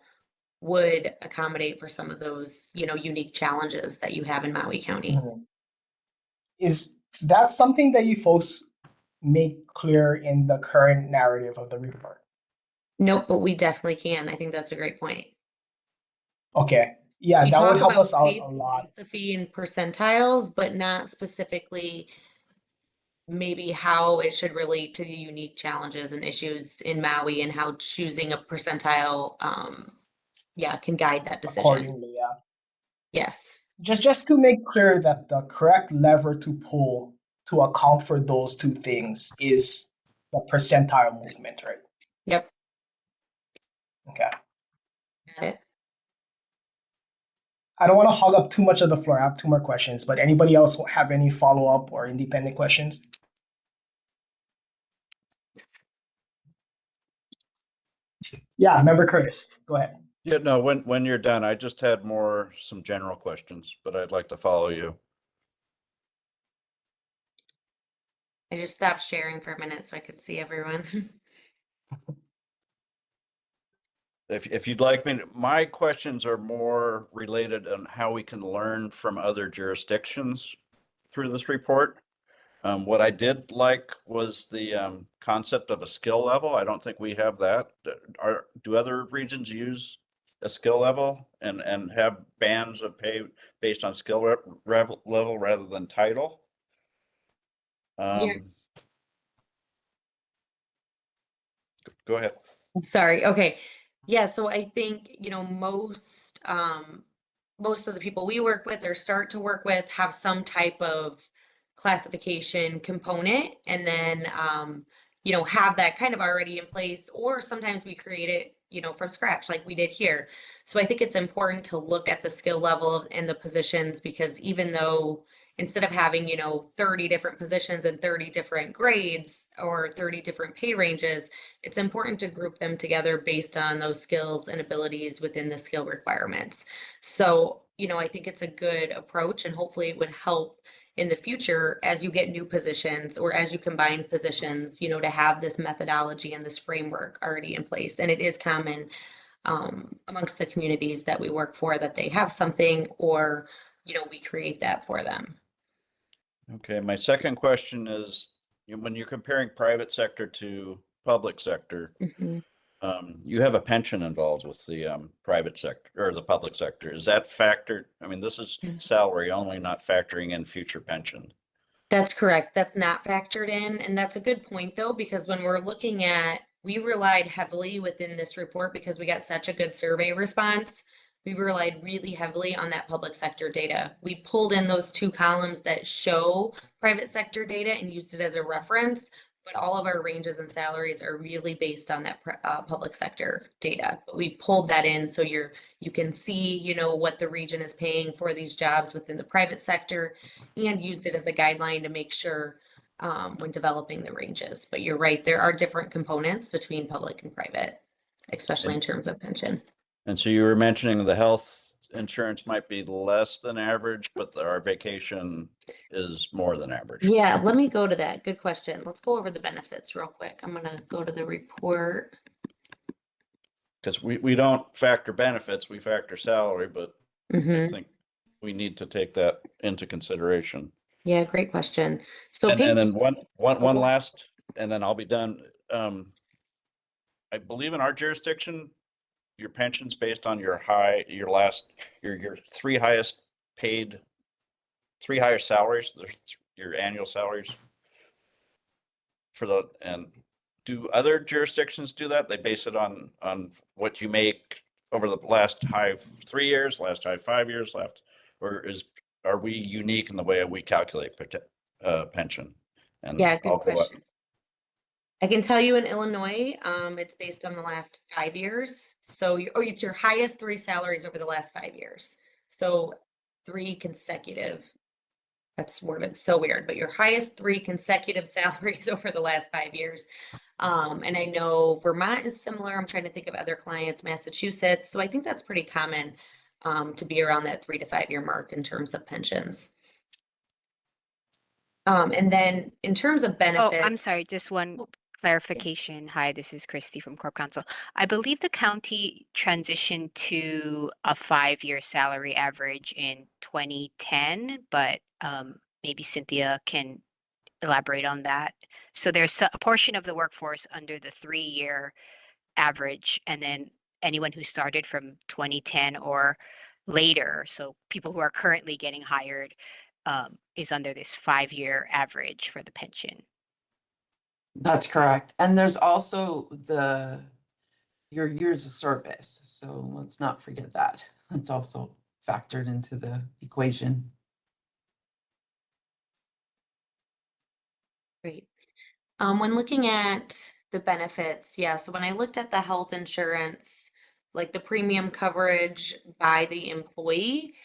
S6: would accommodate for some of those, unique challenges that you have in Maui County.
S1: Is that something that you folks make clear in the current narrative of the report?
S6: Nope, but we definitely can. I think that's a great point.
S1: Okay. Yeah,
S6: We
S1: that would
S6: talk
S1: help
S6: about
S1: us out
S6: pay
S1: a lot.
S6: philosophy and percentiles, but not specifically maybe how it should relate to the unique challenges and issues in Maui and how choosing a percentile, can guide that decision.
S1: Accordingly, yeah.
S6: Yes.
S1: Just to make clear that the correct lever to pull to account for those two things is the percentile movement, right?
S6: Yep.
S1: Okay.
S6: Got it.
S1: I don't want to hog up too much of the floor. I have two more questions, but anybody else have any follow-up or independent questions? Yeah, Member Curtis, go ahead.
S4: Yeah, no, when you're done, I just had some general questions, but I'd like to follow you.
S6: I just stopped sharing for a minute so I could see everyone.
S4: If you'd like me to, my questions are more related on how we can learn from other jurisdictions through this report. What I did like was the concept of a skill level. I don't think we have that. Do other regions use a skill level and have bands of pay based on skill level rather than title?
S6: Yeah.
S4: Go ahead.
S6: Sorry. Okay. Yeah, so I think, most of the people we work with or start to work with have some type of classification component and then have that kind of already in place, or sometimes we create it, from scratch like we did here. So I think it's important to look at the skill level and the positions, because even though instead of having 30 different positions and 30 different grades or 30 different pay ranges, it's important to group them together based on those skills and abilities within the skill requirements. So, I think it's a good approach, and hopefully it would help in the future as you get new positions or as you combine positions, to have this methodology and this framework already in place. And it is common amongst the communities that we work for that they have something, or, we create that for them.
S4: Okay, my second question is, when you're comparing private sector to public sector, you have a pension involved with the private sector or the public sector. Is that factored? I mean, this is salary only, not factoring in future pension.
S6: That's correct. That's not factored in. And that's a good point though, because when we're looking at, we relied heavily within this report because we got such a good survey response. We relied really heavily on that public sector data. We pulled in those two columns that show private sector data and used it as a reference, but all of our ranges and salaries are really based on that public sector data. But we pulled that in so you can see, what the region is paying for these jobs within the private sector, and used it as a guideline to make sure when developing the ranges. But you're right, there are different components between public and private, especially in terms of pension.
S4: And so you were mentioning the health insurance might be less than average, but our vacation is more than average.
S6: Yeah, let me go to that. Good question. Let's go over the benefits real quick. I'm gonna go to the report.
S4: Because we don't factor benefits, we factor salary, but I think we need to take that into consideration.
S6: Yeah, great question. So
S4: And then one
S6: go
S4: last, and then I'll be done. I believe in our jurisdiction, your pension's based on your three highest salaries, your annual salaries and do other jurisdictions do that? They base it on what you make over the last 3 years, last 5 years left, or are we unique in the way we calculate pension? And
S6: Yeah,
S4: I'll
S6: good
S4: go up.
S6: question. I can tell you in Illinois, it's based on the last 5 years. So it's your highest 3 salaries over the last 5 years. So 3 consecutive. That's worded so weird, but your highest 3 consecutive salaries over the last 5 years. And I know Vermont is similar. I'm trying to think of other clients, Massachusetts. So I think that's pretty common to be around that 3 to 5 year mark in terms of pensions. And then in terms of benefits.
S8: Oh, I'm sorry, just one clarification. Hi, this is Christy from Corp Counsel. I believe the county transitioned to a 5-year salary average in 2010, but maybe Cynthia can elaborate on that. So there's a portion of the workforce under the 3-year average, and then anyone who started from 2010 or later, so people who are currently getting hired, is under this 5-year average for the pension.
S9: That's correct. And there's also your years of service. So let's not forget that. That's also factored into the equation.
S6: Great. When looking at the benefits, yeah, so when I looked at the health insurance, like the premium coverage by the employee,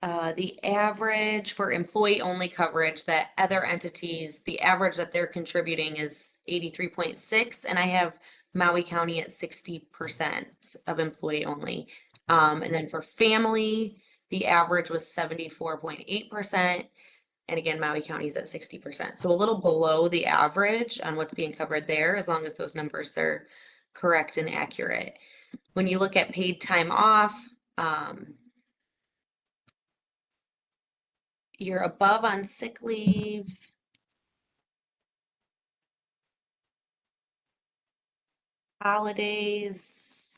S6: the average for employee only coverage that other entities, the average that they're contributing is 83.6, and I have Maui County at 60% of employee only. And then for family, the average was 74.8%. And again, Maui County is at 60%. So a little below the average on what's being covered there, as long as those numbers are correct and accurate. When you look at paid time off, you're above on sick leave. Holidays,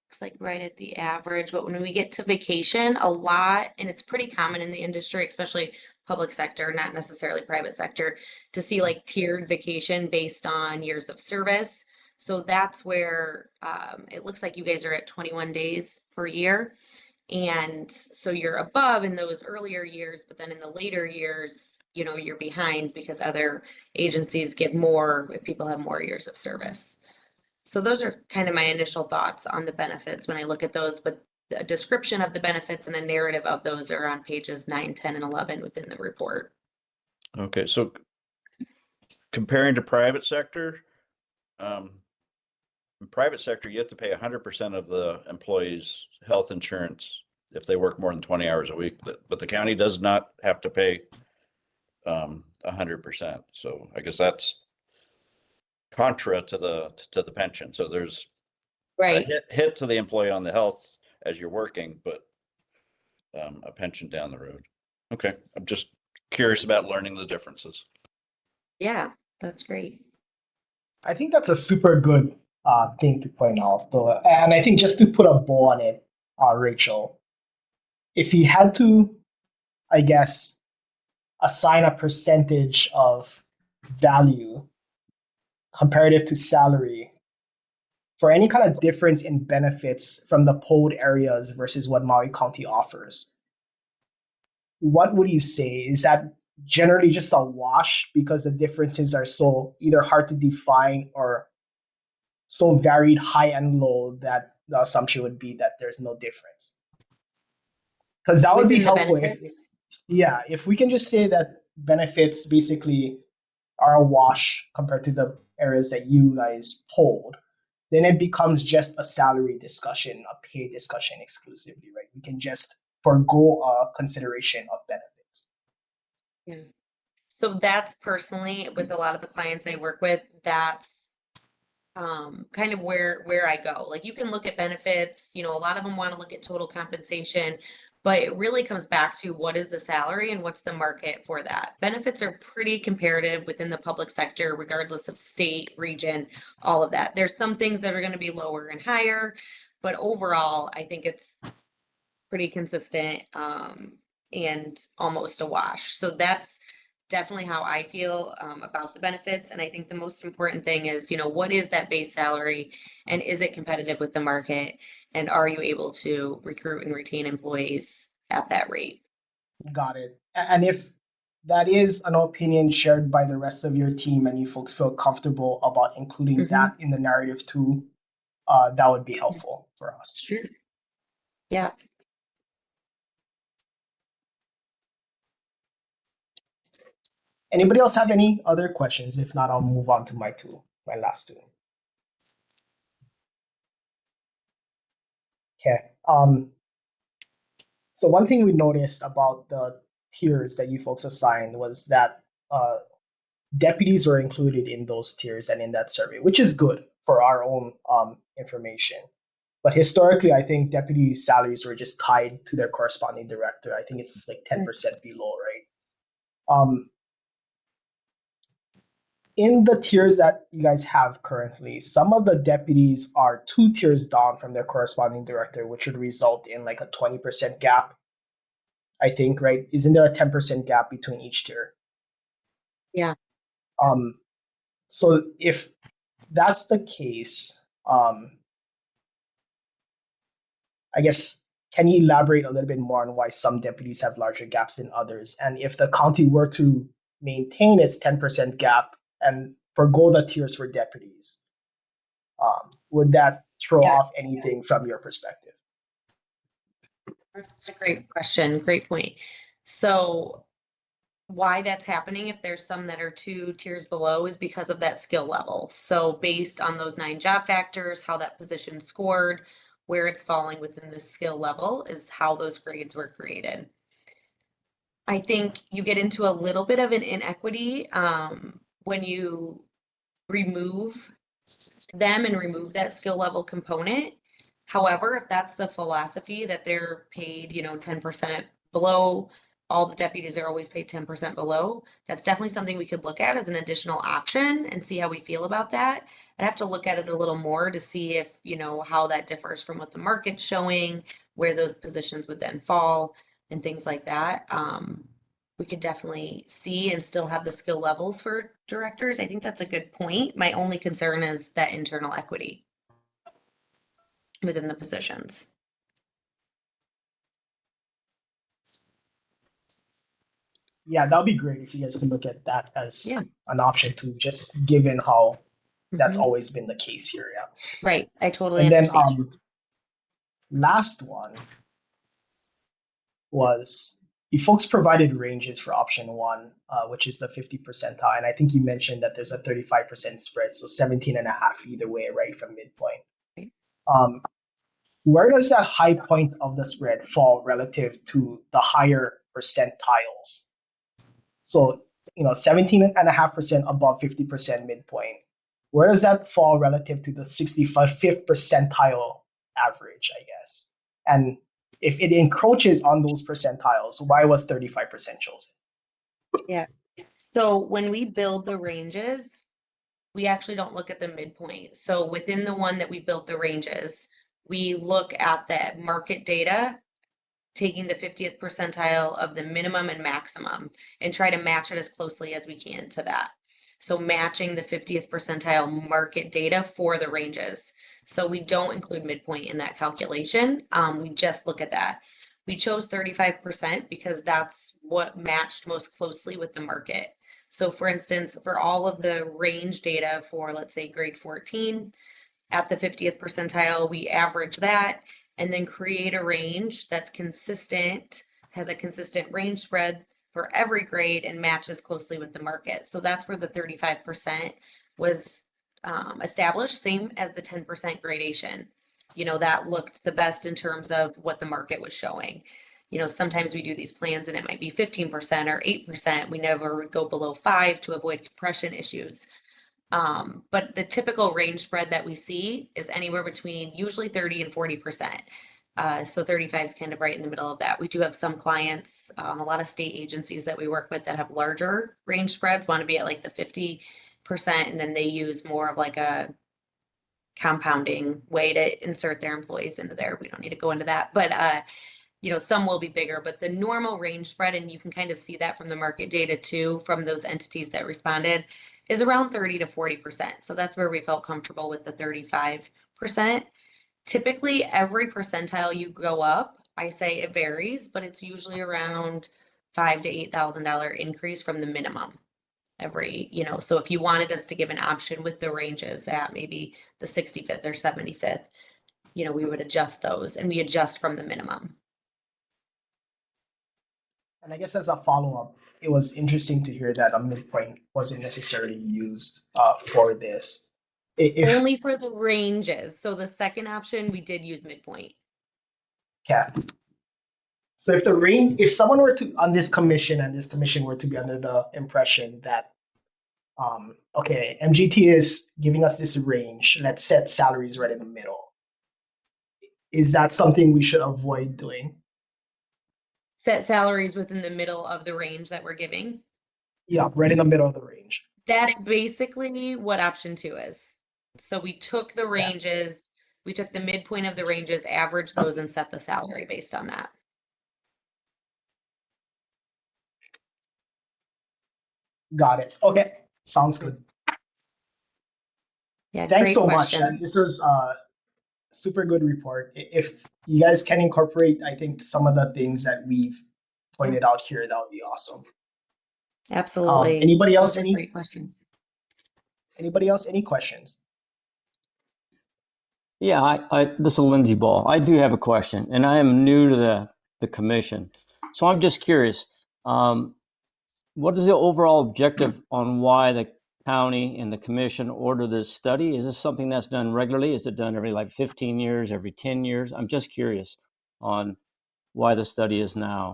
S6: looks like right at the average, but when we get to vacation, a lot, and it's pretty common in the industry, especially public sector, not necessarily private sector, to see like tiered vacation based on years of service. So that's where it looks like you guys are at 21 days per year. And so you're above in those earlier years, but then in the later years, you know, you're behind because other agencies get more if people have more years of service. So those are kind of my initial thoughts on the benefits when I look at those, but the description of the benefits and a narrative of those are on pages 9, 10, and 11 within the report.
S4: Okay, so comparing to private sector, in private sector, you have to pay 100% of the employees' health insurance if they work more than 20 hours a week, but the county does not have to pay 100%. So I guess that's contra to the pension. So there's
S6: Right.
S4: a hit to the employee on the health as you're working, but a pension down the road. Okay, I'm just curious about learning the differences.
S6: Yeah, that's great.
S1: I think that's a super good thing to point out, though. And I think just to put a bow on it, Rachel, if you had to, I guess, assign a percentage of value comparative to salary for any kind of difference in benefits from the polled areas versus what Maui County offers, what would you say? Is that generally just a wash because the differences are so either hard to define or so varied high and low that the assumption would be that there's no difference? Because that would be
S6: Within the
S1: helpful
S6: benefits?
S1: if we can just say that benefits basically are a wash compared to the areas that you guys polled, then it becomes just a salary discussion, a pay discussion exclusively, right? We can just forego a consideration of benefits.
S6: Yeah. So that's personally with a lot of the clients I work with, that's kind of where I go. Like you can look at benefits, you know, a lot of them want to look at total compensation, but it really comes back to what is the salary and what's the market for that. Benefits are pretty comparative within the public sector, regardless of state, region, all of that. There's some things that are going to be lower and higher, but overall, I think it's pretty consistent and almost a wash. So that's definitely how I feel about the benefits. And I think the most important thing is, what is that base salary and is it competitive with the market? And are you able to recruit and retain employees at that rate?
S1: Got it. And if that is an opinion shared by the rest of your team and you folks feel comfortable about including that in the narrative too, that would be helpful for us.
S6: Sure. Yeah.
S1: Anybody else have any other questions? If not, I'll move on to my last two. Okay. So one thing we noticed about the tiers that you folks assigned was that deputies were included in those tiers and in that survey, which is good for our own information. But historically, I think deputy salaries were just tied to their corresponding director. I think it's like 10% below, right? In the tiers that you guys have currently, some of the deputies are 2 tiers down from their corresponding director, which would result in like a 20% gap, I think, right? Isn't there a 10% gap between each tier?
S6: Yeah.
S1: So if that's the case, I guess, can you elaborate a little bit more on why some deputies have larger gaps than others? And if the county were to maintain its 10% gap and forgo the tiers for deputies, would that throw off anything from your perspective?
S6: That's a great question. Great point. So why that's happening, if there's some that are 2 tiers below, is because of that skill level. So based on those 9 job factors, how that position scored, where it's falling within the skill level is how those grades were created. I think you get into a little bit of an inequity when you remove them and remove that skill level component. However, if that's the philosophy that they're paid, 10% below, all the deputies are always paid 10% below, that's definitely something we could look at as an additional option and see how we feel about that. I'd have to look at it a little more to see if, how that differs from what the market's showing, where those positions would then fall and things like that. We could definitely see and still have the skill levels for directors. I think that's a good point. My only concern is that internal equity within the positions.
S1: Yeah, that would be great if you guys can look at that as an option too, just given how that's always been the case here. Yeah.
S6: Right. I totally
S1: and
S6: understand.
S1: then last one was you folks provided ranges for option 1, which is the 50 percentile. And I think you mentioned that there's a 35% spread, so 17.5 either way, right, from midpoint. Where does that high point of the spread fall relative to the higher percentiles? So, 17.5% above 50% midpoint. Where does that fall relative to the 65th percentile average, I guess? And if it encroaches on those percentiles, why was 35% chosen?
S6: Yeah. So when we build the ranges, we actually don't look at the midpoint. So within the one that we built the ranges, we look at the market data, taking the 50th percentile of the minimum and maximum and try to match it as closely as we can to that. So matching the 50th percentile market data for the ranges. So we don't include midpoint in that calculation. We just look at that. We chose 35% because that's what matched most closely with the market. So for instance, for all of the range data for, let's say, grade 14, at the 50th percentile, we average that and then create a range that's consistent, has a consistent range spread for every grade and matches closely with the market. So that's where the 35% was established, same as the 10% gradation. That looked the best in terms of what the market was showing. Sometimes we do these plans and it might be 15% or 8%. We never would go below 5 to avoid compression issues. But the typical range spread that we see is anywhere between usually 30 and 40%. So 35 is kind of right in the middle of that. We do have some clients, a lot of state agencies that we work with that have larger range spreads, want to be at like the 50%, and then they use more of like a compounding way to insert their employees into there. We don't need to go into that, but some will be bigger, but the normal range spread, and you can kind of see that from the market data too, from those entities that responded, is around 30 to 40%. So that's where we felt comfortable with the 35%. Typically, every percentile you go up, I say it varies, but it's usually around $5,000 to $8,000 increase from the minimum so if you wanted us to give an option with the ranges at maybe the 65th or 75th, we would adjust those, and we adjust from the minimum.
S1: And I guess as a follow-up, it was interesting to hear that a midpoint wasn't necessarily used for this.
S6: Only for the ranges. So the second option, we did use midpoint.
S1: Okay. So if someone were to on this commission and this commission were to be under the impression that okay, MGT is giving us this range, let's set salaries right in the middle. Is that something we should avoid doing?
S6: Set salaries within the middle of the range that we're giving.
S1: Yeah, right in the middle of the range.
S6: That's basically what option 2 is. So we took the ranges, we took the midpoint of the ranges, averaged those, and set the salary based on that.
S1: Got it. Okay, sounds good.
S6: Yeah,
S1: Thanks
S6: great
S1: so much.
S6: questions.
S1: This is a super good report. If you guys can incorporate, I think, some of the things that we've pointed out here, that would be awesome.
S6: Absolutely.
S1: Anybody else?
S6: Those are great questions.
S1: Anybody else? Any questions?
S3: Yeah, this is Lindsey Ball. I do have a question, and I am new to the commission. So I'm just curious, what is the overall objective on why the county and the commission order this study? Is this something that's done regularly? Is it done every 15 years, every 10 years? I'm just curious on why the study is now.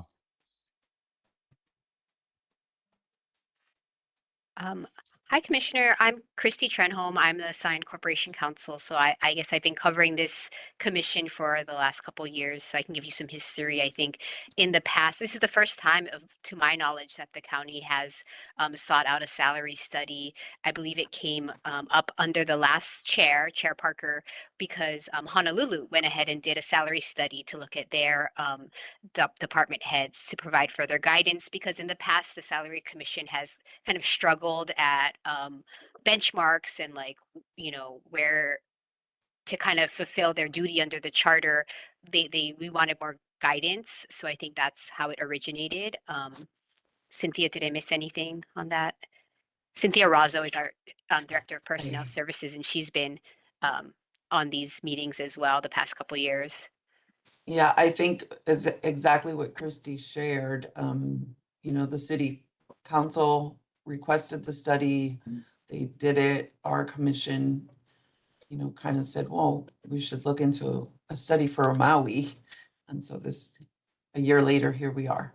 S8: Hi, Commissioner. I'm Christy Trenholm. I'm the Assigned Corporation Counsel. So I guess I've been covering this commission for the last couple of years. So I can give you some history. I think in the past, this is the first time, to my knowledge, that the county has sought out a salary study. I believe it came up under the last Chair Parker, because Honolulu went ahead and did a salary study to look at their department heads to provide further guidance, because in the past, the Salary Commission has kind of struggled at benchmarks and where to kind of fulfill their duty under the charter. We wanted more guidance, so I think that's how it originated. Cynthia, did I miss anything on that? Cynthia Razzo is our Director of Personnel Services, and she's been on these meetings as well the past couple of years.
S9: Yeah, I think is exactly what Christy shared. The city council requested the study. They did it. Our commission, kind of said, well, we should look into a study for Maui. And so a year later, here we are.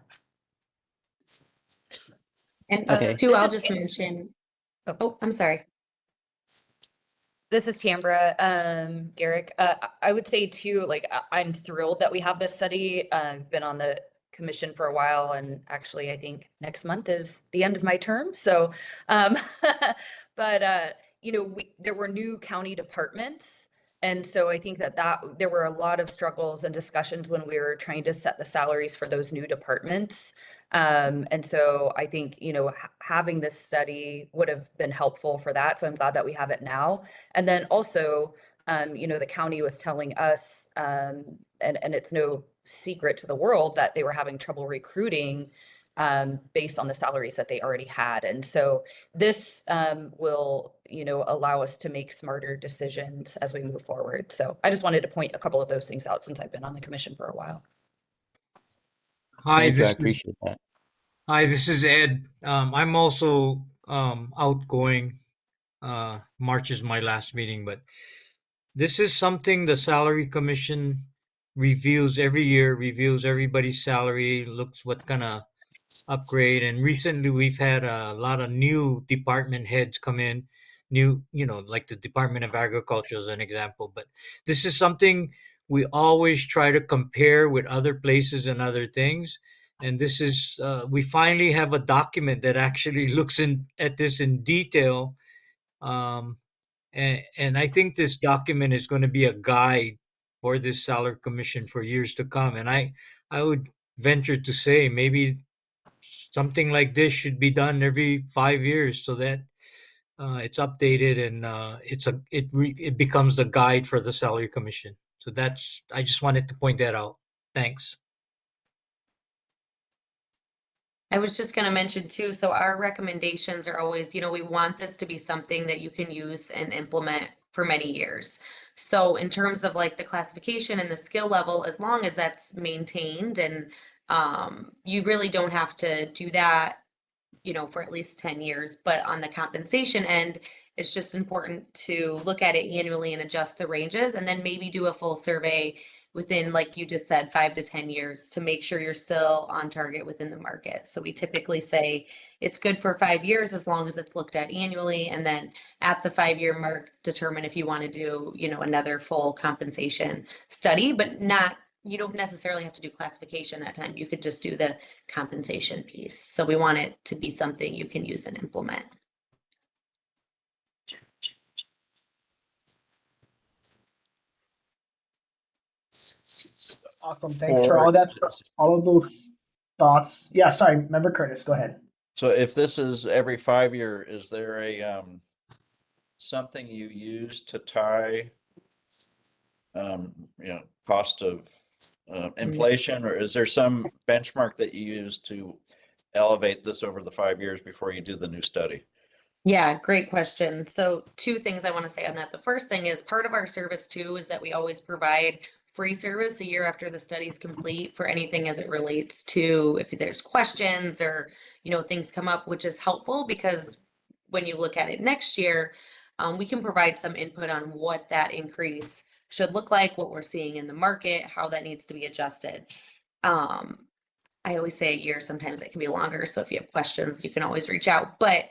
S6: And
S3: Okay.
S6: too, I'll just mention, I'm sorry.
S5: This is Tambra, Garrick. I would say too, I'm thrilled that we have this study. I've been on the commission for a while, and actually I think next month is the end of my term. So, but there were new county departments. And so I think that there were a lot of struggles and discussions when we were trying to set the salaries for those new departments. And so I think, having this study would have been helpful for that. So I'm glad that we have it now. And then also, the county was telling us, and it's no secret to the world, that they were having trouble recruiting based on the salaries that they already had. And so this will, allow us to make smarter decisions as we move forward. So I just wanted to point a couple of those things out since I've been on the commission for a while.
S7: Hi,
S3: Thank you. I appreciate that.
S7: Hi, this is Ed. I'm also outgoing. March is my last meeting, but this is something the Salary Commission reviews every year, reviews everybody's salary, looks what kind of upgrade. And recently we've had a lot of new department heads come in, new, like the Department of Agriculture as an example. But this is something we always try to compare with other places and other things. And this is, we finally have a document that actually looks at this in detail. And I think this document is going to be a guide for this salary commission for years to come. And I I would venture to say maybe something like this should be done every 5 years so that it's updated and it becomes the guide for the salary commission. So that's I just wanted to point that out. Thanks.
S6: I was just going to mention too, so our recommendations are always, we want this to be something that you can use and implement for many years. So in terms of like the classification and the skill level, as long as that's maintained and you really don't have to do that, for at least 10 years. But on the compensation end, it's just important to look at it annually and adjust the ranges and then maybe do a full survey within, like you just said, 5 to 10 years to make sure you're still on target within the market. So we typically say it's good for 5 years as long as it's looked at annually. And then at the 5-year mark, determine if you want to do, another full compensation study, but you don't necessarily have to do classification that time. You could just do the compensation piece. So we want it to be something you can use and implement.
S1: Awesome. Thanks for all of those thoughts. Yeah, sorry, member Curtis, go ahead.
S4: So if this is every 5 year, is there a something you use to tie cost of inflation, or is there some benchmark that you use to elevate this over the 5 years before you do the new study?
S6: Yeah, great question. So 2 things I want to say on that. The first thing is part of our service too is that we always provide free service a year after the study is complete for anything as it relates to if there's questions or, things come up, which is helpful because when you look at it next year, we can provide some input on what that increase should look like, what we're seeing in the market, how that needs to be adjusted. I always say a year, sometimes it can be longer. So if you have questions, you can always reach out. But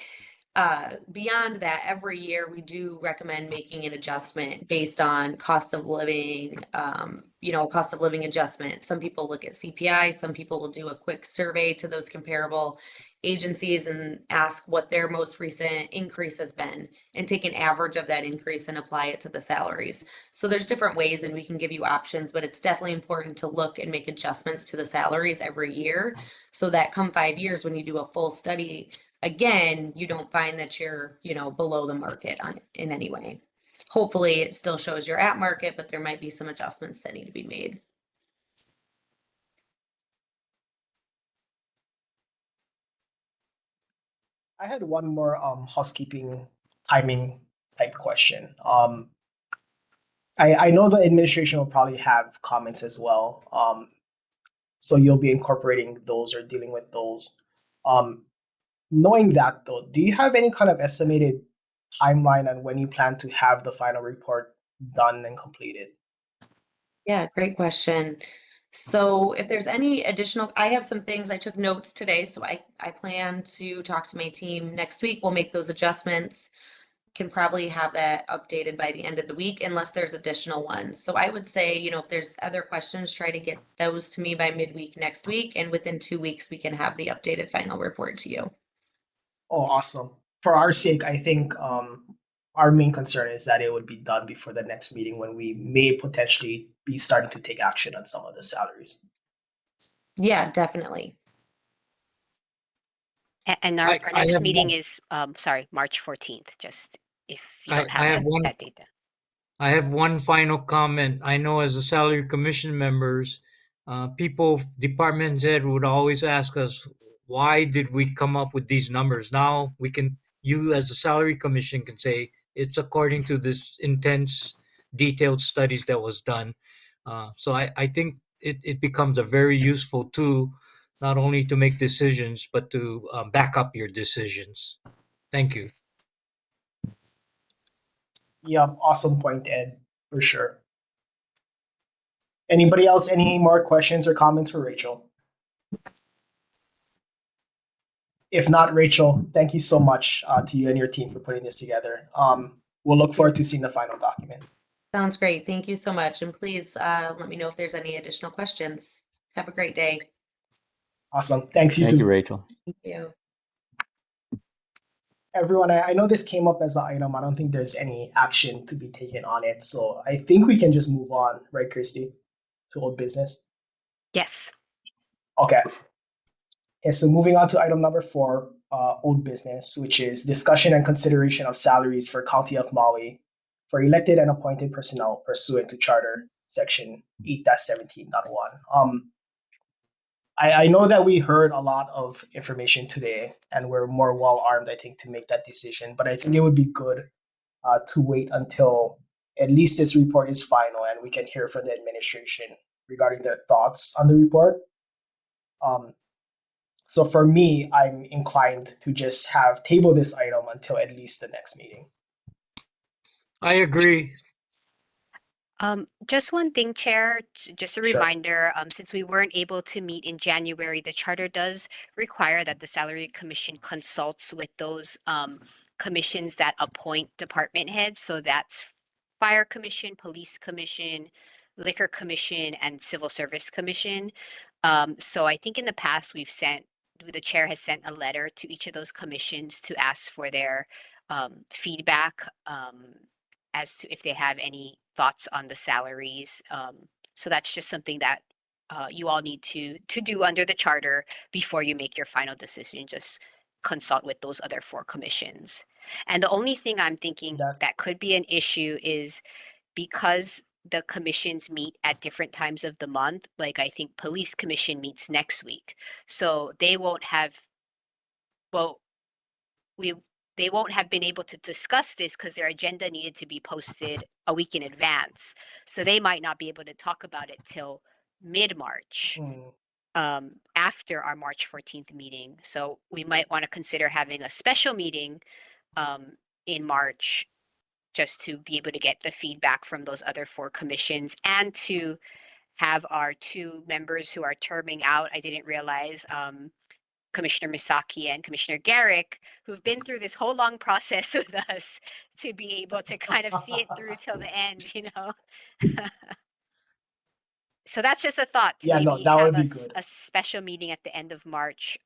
S6: beyond that, every year we do recommend making an adjustment based on cost of living, cost of living adjustment. Some people look at CPI, some people will do a quick survey to those comparable agencies and ask what their most recent increase has been and take an average of that increase and apply it to the salaries. So there's different ways and we can give you options, but it's definitely important to look and make adjustments to the salaries every year so that come 5 years when you do a full study, again, you don't find that you're, below the market in any way. Hopefully it still shows you're at market, but there might be some adjustments that need to be made.
S1: I had one more housekeeping timing type question. I know the administration will probably have comments as well. So you'll be incorporating those or dealing with those. Knowing that though, do you have any kind of estimated timeline on when you plan to have the final report done and completed?
S6: Yeah, great question. So if there's any additional, I have some things, I took notes today, so I plan to talk to my team next week. We'll make those adjustments. Can probably have that updated by the end of the week unless there's additional ones. So I would say, if there's other questions, try to get those to me by midweek next week. And within 2 weeks, we can have the updated final report to you.
S1: Oh, awesome. For our sake, I think our main concern is that it would be done before the next meeting when we may potentially be starting to take action on some of the salaries.
S6: Yeah, definitely.
S8: And our next
S7: have
S8: meeting
S7: one-
S8: is, March 14th, just if you
S7: I-
S8: don't
S7: I
S8: have
S7: have one-
S8: that data.
S7: I have one final comment. I know as a salary commission members, department head would always ask us, why did we come up with these numbers? Now you as the salary commission can say it's according to this intense, detailed studies that was done. So I think it becomes a very useful tool, not only to make decisions, but to back up your decisions. Thank you.
S1: Yeah, awesome point, Ed, for sure. Anybody else, any more questions or comments for Rachel? If not, Rachel, thank you so much to you and your team for putting this together. We'll look forward to seeing the final document.
S6: Sounds great. Thank you so much. And please let me know if there's any additional questions. Have a great day.
S1: Awesome. Thanks, you
S3: Thank
S1: too.
S3: you, Rachel.
S6: Thank you.
S1: Everyone, I know this came up as an item. I don't think there's any action to be taken on it. So I think we can just move on, right, Christy, to old business.
S8: Yes.
S1: Okay. Okay, so moving on to item number 4, old business, which is discussion and consideration of salaries for County of Maui for elected and appointed personnel pursuant to Charter Section 8-17.1. I know that we heard a lot of information today, and we're more well armed, I think, to make that decision. But I think it would be good to wait until at least this report is final and we can hear from the administration regarding their thoughts on the report. So for me, I'm inclined to just have table this item until at least the next meeting.
S7: I agree.
S8: Just one thing, Chair, just a
S1: Sure.
S8: reminder, since we weren't able to meet in January, the charter does require that the Salary Commission consults with those commissions that appoint department heads. So that's Fire Commission, Police Commission, Liquor Commission, and Civil Service Commission. So I think in the past the chair has sent a letter to each of those commissions to ask for their feedback as to if they have any thoughts on the salaries. So that's just something that you all need to do under the charter before you make your final decision. Just consult with those other 4 commissions. And the only thing I'm thinking that could be an issue is because the commissions meet at different times of the month. Like I think Police Commission meets next week, so they won't have. Well, they won't have been able to discuss this because their agenda needed to be posted a week in advance. So they might not be able to talk about it till mid-March, after our March 14th meeting. So we might want to consider having a special meeting in March just to be able to get the feedback from those other 4 commissions and to have our 2 members who are terming out. I didn't realize Commissioner Misaki and Commissioner Garrick, who've been through this whole long process with us, to be able to kind of see it through till the end, you know? So that's just a thought to
S1: Yeah, no,
S8: maybe
S1: that would
S8: have
S1: be good.
S8: a special meeting at the end of March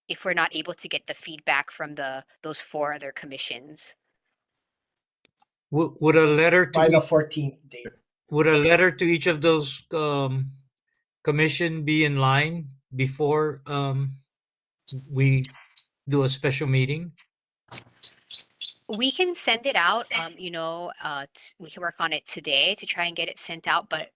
S8: if we're not able to get the feedback from those 4 other commissions.
S7: Would a letter
S1: By
S7: to
S1: the
S7: each,
S1: 14th date.
S7: would a letter to each of those commission be in line before we do a special meeting?
S8: We can send it out, we can work on it today to try and get it sent out, but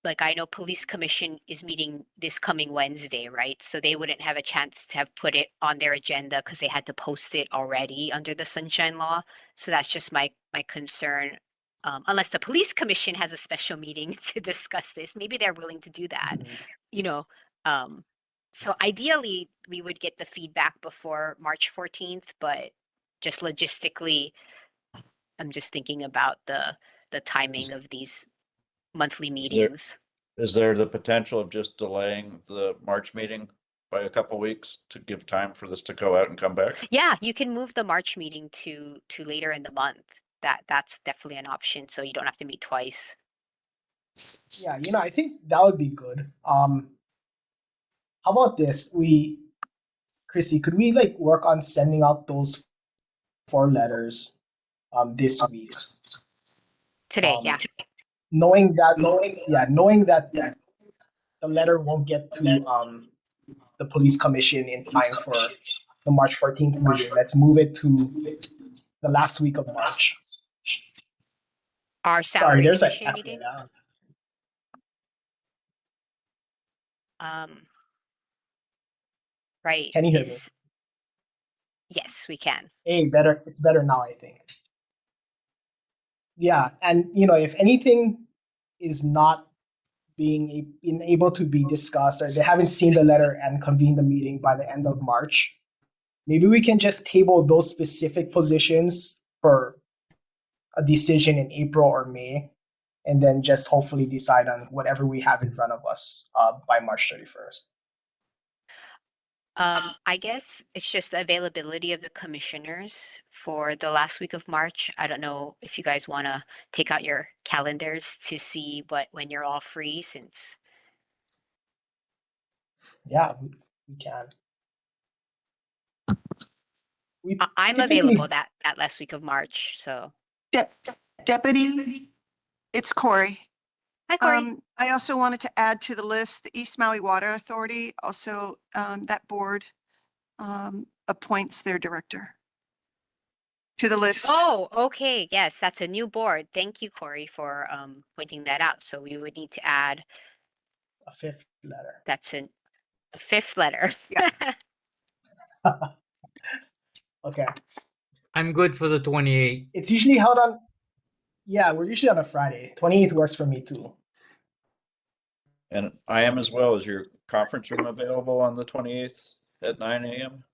S8: like I know Police Commission is meeting this coming Wednesday, right? So they wouldn't have a chance to have put it on their agenda because they had to post it already under the Sunshine Law. So that's just my concern. Unless the Police Commission has a special meeting to discuss this, maybe they're willing to do that, you know. So ideally, we would get the feedback before March 14th, but just logistically, I'm just thinking about the timing of these monthly meetings.
S4: Is there the potential of just delaying the March meeting by a couple weeks to give time for this to go out and come back?
S8: Yeah, you can move the March meeting to later in the month. That's definitely an option, so you don't have to meet twice.
S1: Yeah, I think that would be good. How about this? Chrissy, could we work on sending out those 4 letters this week?
S8: Today, yeah.
S1: Knowing that the letter won't get to the Police Commission in time for the March 14th meeting, let's move it to the last week of March.
S8: Our
S1: Sorry,
S8: salary
S1: there's
S8: commission
S1: echo
S8: meeting.
S1: now.
S8: Right.
S1: Can you hear me?
S8: Yes, we can.
S1: Hey, better. It's better now, I think. Yeah, and if anything is not being able to be discussed, or they haven't seen the letter and convened the meeting by the end of March, maybe we can just table those specific positions for a decision in April or May, and then just hopefully decide on whatever we have in front of us by March 31st.
S8: I guess it's just the availability of the commissioners for the last week of March. I don't know if you guys want to take out your calendars to see when you're all free, since.
S1: Yeah, we can.
S8: I'm available that last week of March, so.
S2: Deputy, it's Corey.
S8: Hi, Hi, Corey.
S2: I also wanted to add to the list, the East Maui Water Authority, also, that board, appoints their director to the list.
S8: Oh, okay. Yes, that's a new board. Thank you, Corey, for pointing that out. So we would need to add
S1: A fifth letter.
S8: that's a fifth letter.
S2: Yeah.
S1: Okay.
S7: I'm good for the 28th.
S1: It's usually held on. Yeah, we're usually on a Friday. 28th works for me too.
S4: And I am as well. Is your conference room available on the 28th at 9 a.m.?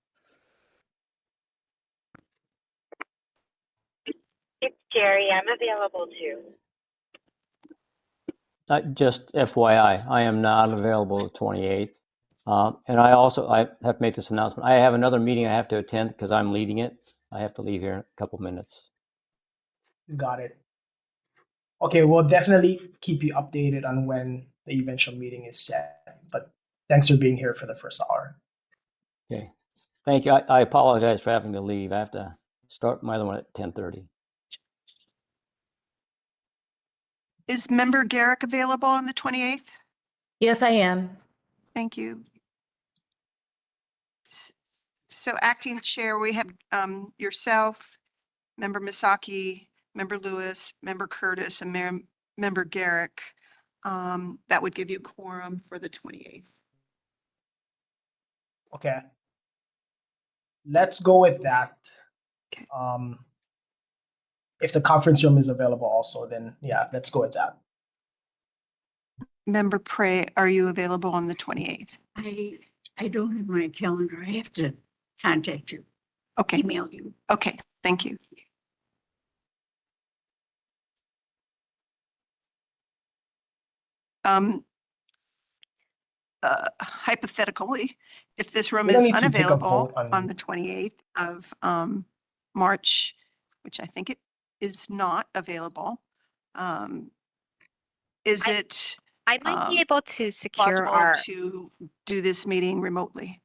S10: It's Jerry. I'm available too.
S3: Just FYI, I am not available the 28th. And I have to make this announcement. I have another meeting I have to attend because I'm leading it. I have to leave here in a couple minutes.
S1: Got it. Okay, we'll definitely keep you updated on when the eventual meeting is set. But thanks for being here for the first hour.
S3: Okay. Thank you. I apologize for having to leave. I have to start my other one at 10:30.
S2: Is member Garrick available on the 28th?
S5: Yes, I am.
S2: Thank you. So acting chair, we have yourself, member Misaki, member Lewis, member Curtis, and member Garrick. That would give you quorum for the 28th.
S1: Okay. Let's go with that.
S2: Okay.
S1: If the conference room is available also, then yeah, let's go with that.
S2: Member Prey, are you available on the 28th?
S11: I don't have my calendar. I have to contact you,
S2: Okay,
S11: email you.
S2: okay, thank you. Hypothetically, if this room
S1: We don't
S2: is
S1: need to take a
S2: unavailable
S1: vote on
S2: on the 28th of March, which I think it is not available, is it
S8: I might be
S2: Um,
S8: able to secure
S2: plausible
S8: our
S2: to do this meeting remotely?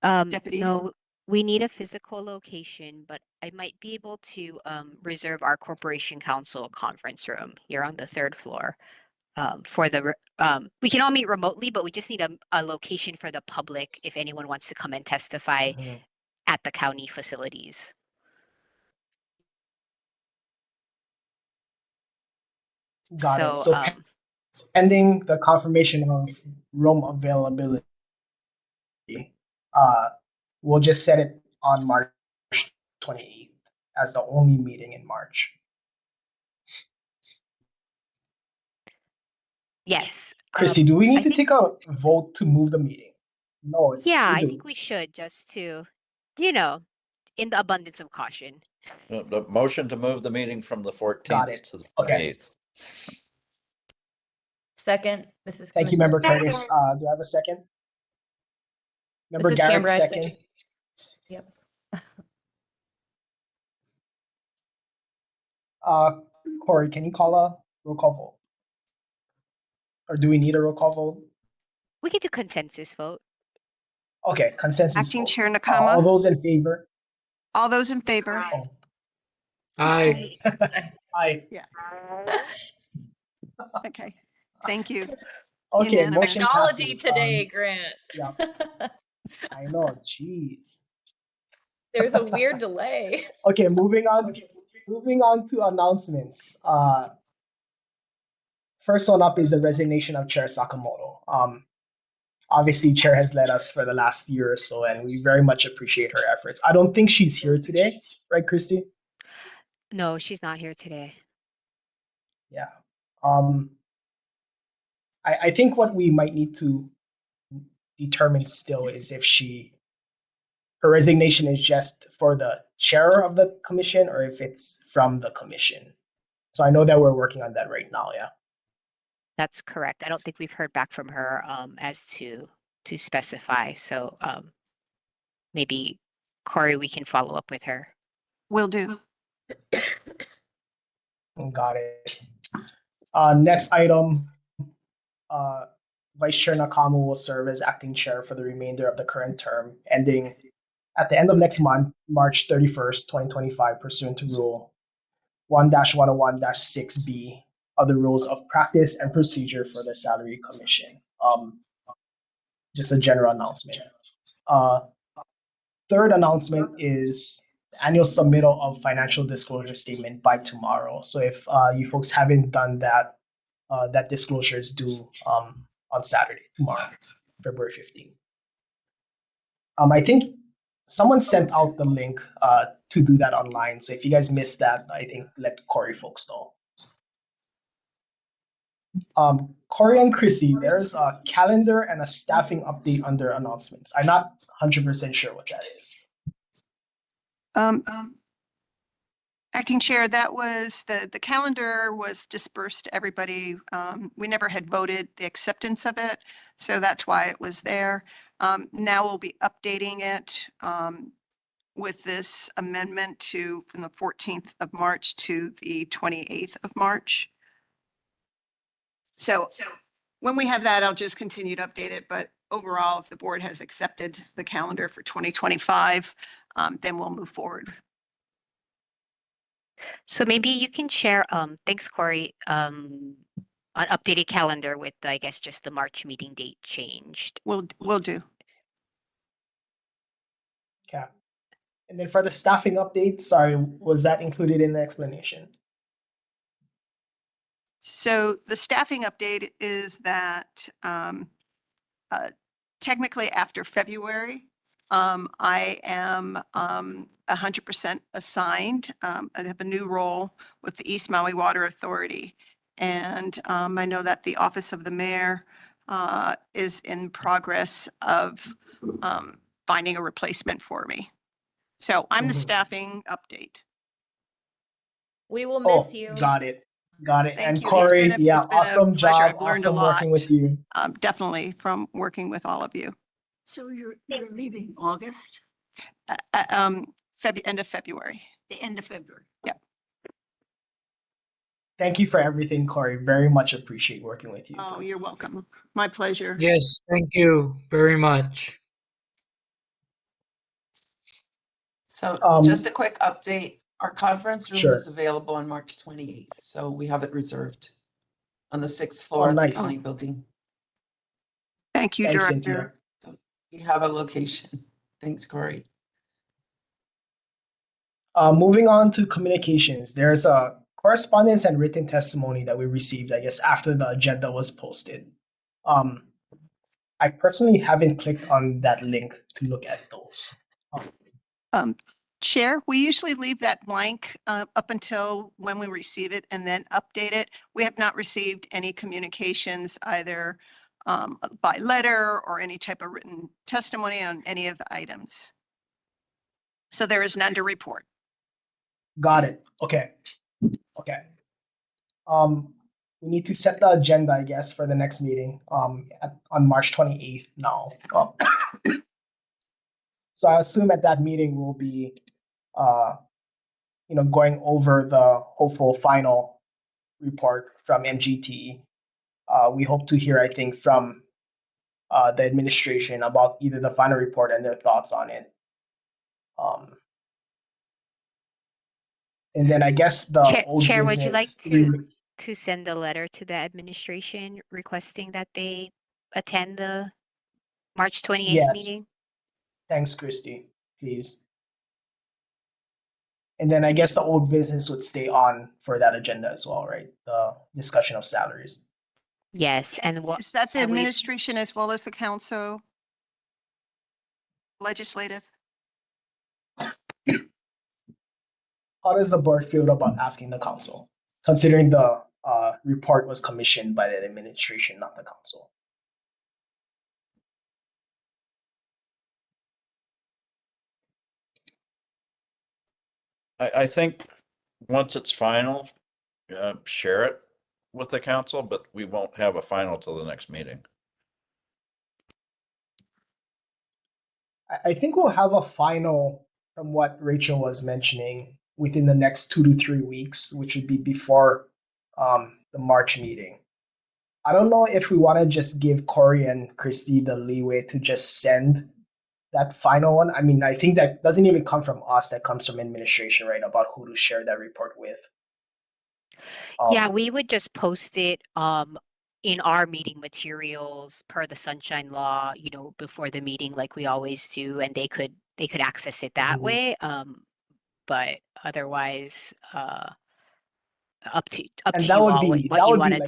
S2: Deputy?
S8: no, we need a physical location, but I might be able to reserve our corporation council conference room here on the third floor. For the we can all meet remotely, but we just need a location for the public if anyone wants to come and testify
S1: Mhm.
S8: at the county facilities.
S1: Got it.
S8: So
S1: So pending the confirmation of room availability, uh, we'll just set it on March 28th as the only meeting in March.
S8: yes.
S1: Chrissy, do we
S8: I
S1: need to
S8: think
S1: take a vote to move the meeting? No,
S8: yeah,
S1: we
S8: I
S1: do.
S8: think we should just to, you know, in the abundance of caution.
S4: The motion to move the meeting from the
S1: Got
S4: 14th
S1: it.
S4: to the
S1: Okay.
S4: 28th.
S5: Second, this is
S1: Thank you,
S5: Commissioner.
S1: Member Curtis. Do I have a second? Member
S5: This is
S1: Garrick,
S5: Tambra,
S1: second.
S5: Yep.
S1: Corey, can you call a roll call vote? Or do we need a roll call vote?
S8: We could do consensus vote.
S1: Okay, consensus
S2: Acting
S1: vote.
S2: Chair
S1: All
S2: Nakama,
S1: those in favor?
S2: all those in favor?
S1: Oh,
S7: Aye.
S1: aye.
S2: Okay, thank you.
S1: Okay,
S2: Unanimous.
S1: motion
S5: Technology
S1: passes.
S5: today, Grant.
S1: Yeah, I know. Jeez.
S5: There's a weird delay.
S1: Okay, moving on. Moving on to announcements. First one up is the resignation of Chair Sakamoto. Obviously, Chair has led us for the last year or so, and we very much appreciate her efforts. I don't think she's here today, right, Christy?
S8: No, she's not here today.
S1: Yeah. I think what we might need to determine still is if her resignation is just for the chair of the commission or if it's from the commission. So I know that we're working on that right now. Yeah.
S8: That's correct. I don't think we've heard back from her as to specify. So maybe Corey, we can follow up with her.
S2: Will do.
S1: Got it. Next item. Vice Chair Nakamu will serve as acting chair for the remainder of the current term, ending at the end of next month, March 31st, 2025, pursuant to Rule 1-101-6B of the rules of practice and procedure for the Salary Commission. Just a general announcement. Third announcement is the annual submittal of financial disclosure statement by tomorrow. So if you folks haven't done that, that disclosure is due on Saturday, tomorrow, February 15th. I think someone sent out the link to do that online. So if you guys missed that, I think let Corey folks know. Corey and Chrissy, there's a calendar and a staffing update under announcements. I'm not 100% sure what that is.
S2: Acting Chair, that was the calendar was dispersed to everybody. We never had voted the acceptance of it, so that's why it was there. Now we'll be updating it with this amendment from the 14th of March to the 28th of March. So when we have that, I'll just continue to update it. But overall, if the board has accepted the calendar for 2025, then we'll move forward.
S8: So maybe you can share, thanks, Corey, an updated calendar with, I guess, just the March meeting date changed.
S2: We'll do.
S1: Okay. And then for the staffing update, sorry, was that included in the explanation?
S2: So the staffing update is that technically after February, I am 100% assigned. I have a new role with the East Maui Water Authority. And I know that the Office of the Mayor is in progress of finding a replacement for me. So I'm the staffing update.
S5: We will miss you.
S1: Got it. Got it.
S2: Thank
S1: And
S2: you.
S1: Corey,
S2: It's been
S1: awesome
S2: a pleasure.
S1: job.
S2: I've learned a
S1: Awesome
S2: lot.
S1: working with you.
S2: Definitely from working with all of you.
S11: So you're leaving August,
S2: End of February.
S11: the end of February.
S2: Yep.
S1: Thank you for everything, Corey. Very much appreciate working with you.
S2: Oh, you're welcome. My pleasure.
S7: Yes, thank you very much.
S9: So just a quick update, our conference room
S1: Sure.
S9: is available on March 28th, so we have it reserved on the 6th floor
S1: Oh,
S9: of the
S1: nice.
S9: county building.
S2: Thank you,
S1: Thanks,
S2: Director.
S1: Cynthia.
S9: So we have a location. Thanks, Corey.
S1: Moving on to communications, there's a correspondence and written testimony that we received, I guess, after the agenda was posted. I personally haven't clicked on that link to look at those.
S2: Chair, we usually leave that blank up until when we receive it and then update it. We have not received any communications either by letter or any type of written testimony on any of the items. So there is none to report.
S1: Got it. Okay. Okay. We need to set the agenda, I guess, for the next meeting on March 28th now. So I assume at that meeting we'll be going over the hopeful final report from MGT. We hope to hear, I think, from the administration about either the final report and their thoughts on it. And then I guess the old
S8: Chair,
S1: business.
S8: would you like to send a letter to the administration requesting that they attend the March 28th
S1: Yes.
S8: meeting?
S1: Thanks, Christy, please. And then I guess the old business would stay on for that agenda as well, right? The discussion of salaries.
S8: Yes, and what
S2: Is that the
S8: and we-
S2: administration as well as the council? Legislative?
S1: How does the board feel about asking the council, considering the report was commissioned by the administration, not the council?
S4: I think once it's final, share it with the council, but we won't have a final till the next meeting.
S1: I think we'll have a final, from what Rachel was mentioning, within the next 2 to 3 weeks, which would be before the March meeting. I don't know if we want to just give Corey and Christy the leeway to just send that final one. I mean, I think that doesn't even come from us, that comes from administration, right, about who to share that report with.
S8: Yeah, we would just post it in our meeting materials per the sunshine law, before the meeting like we always do, and they could access it that
S1: Mhm.
S8: way. But otherwise, up to
S1: And
S8: you all what
S1: that
S8: you
S1: would be
S8: want to
S1: like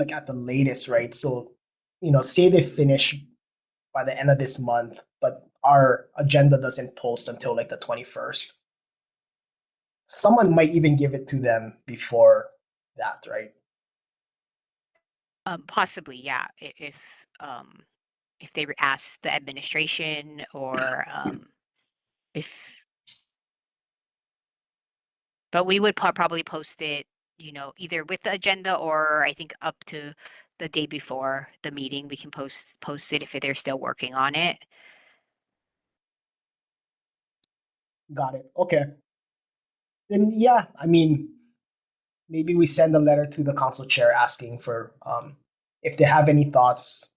S8: do.
S1: at the latest, right? So, say they finish by the end of this month, but our agenda doesn't post until like the 21st. Someone might even give it to them before that, right?
S8: Possibly, yeah. If they ask the administration or if but we would probably post it, either with the agenda or I think up to the day before the meeting, we can post it if they're still working on it.
S1: Got it. Okay. Then yeah, I mean, maybe we send a letter to the council chair asking for if they have any thoughts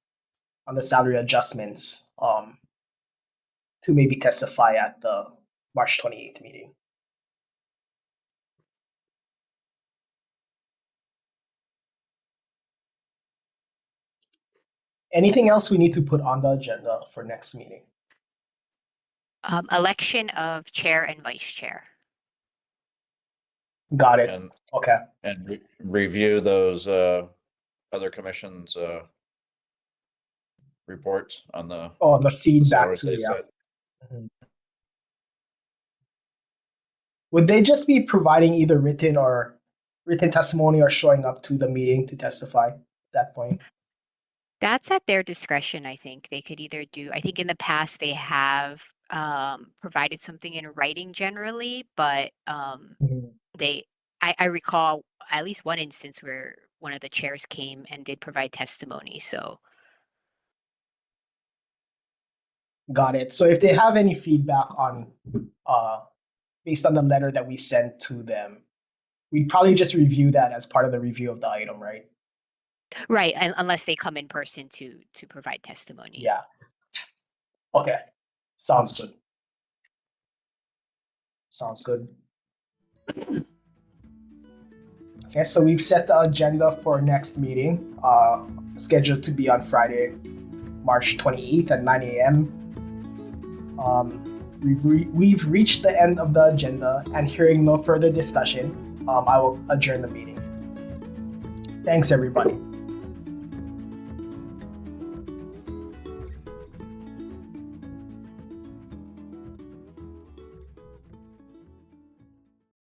S1: on the salary adjustments to maybe testify at the March 28th meeting. Anything else we need to put on the agenda for next meeting?
S8: Election of chair and vice chair.
S1: Got it.
S4: And
S1: Okay.
S4: review those other commissions reports on the
S1: Oh, the feedback
S4: salaries
S1: too,
S4: they
S1: yeah.
S4: set.
S1: Mhm. Would they just be providing either written testimony or showing up to the meeting to testify at that point?
S8: That's at their discretion, I think. They could either do, I think in the past they have provided something in writing generally, but
S1: Mhm.
S8: I recall at least one instance where one of the chairs came and did provide testimony. So
S1: Got it. So if they have any feedback on based on the letter that we sent to them, we'd probably just review that as part of the review of the item, right?
S8: right, unless they come in person to provide testimony.
S1: Yeah. Okay. Sounds good. Sounds good. Okay, so we've set the agenda for next meeting, scheduled to be on Friday, March 28th at 9 a.m. We've reached the end of the agenda, and hearing no further discussion, I will adjourn the meeting. Thanks, everybody.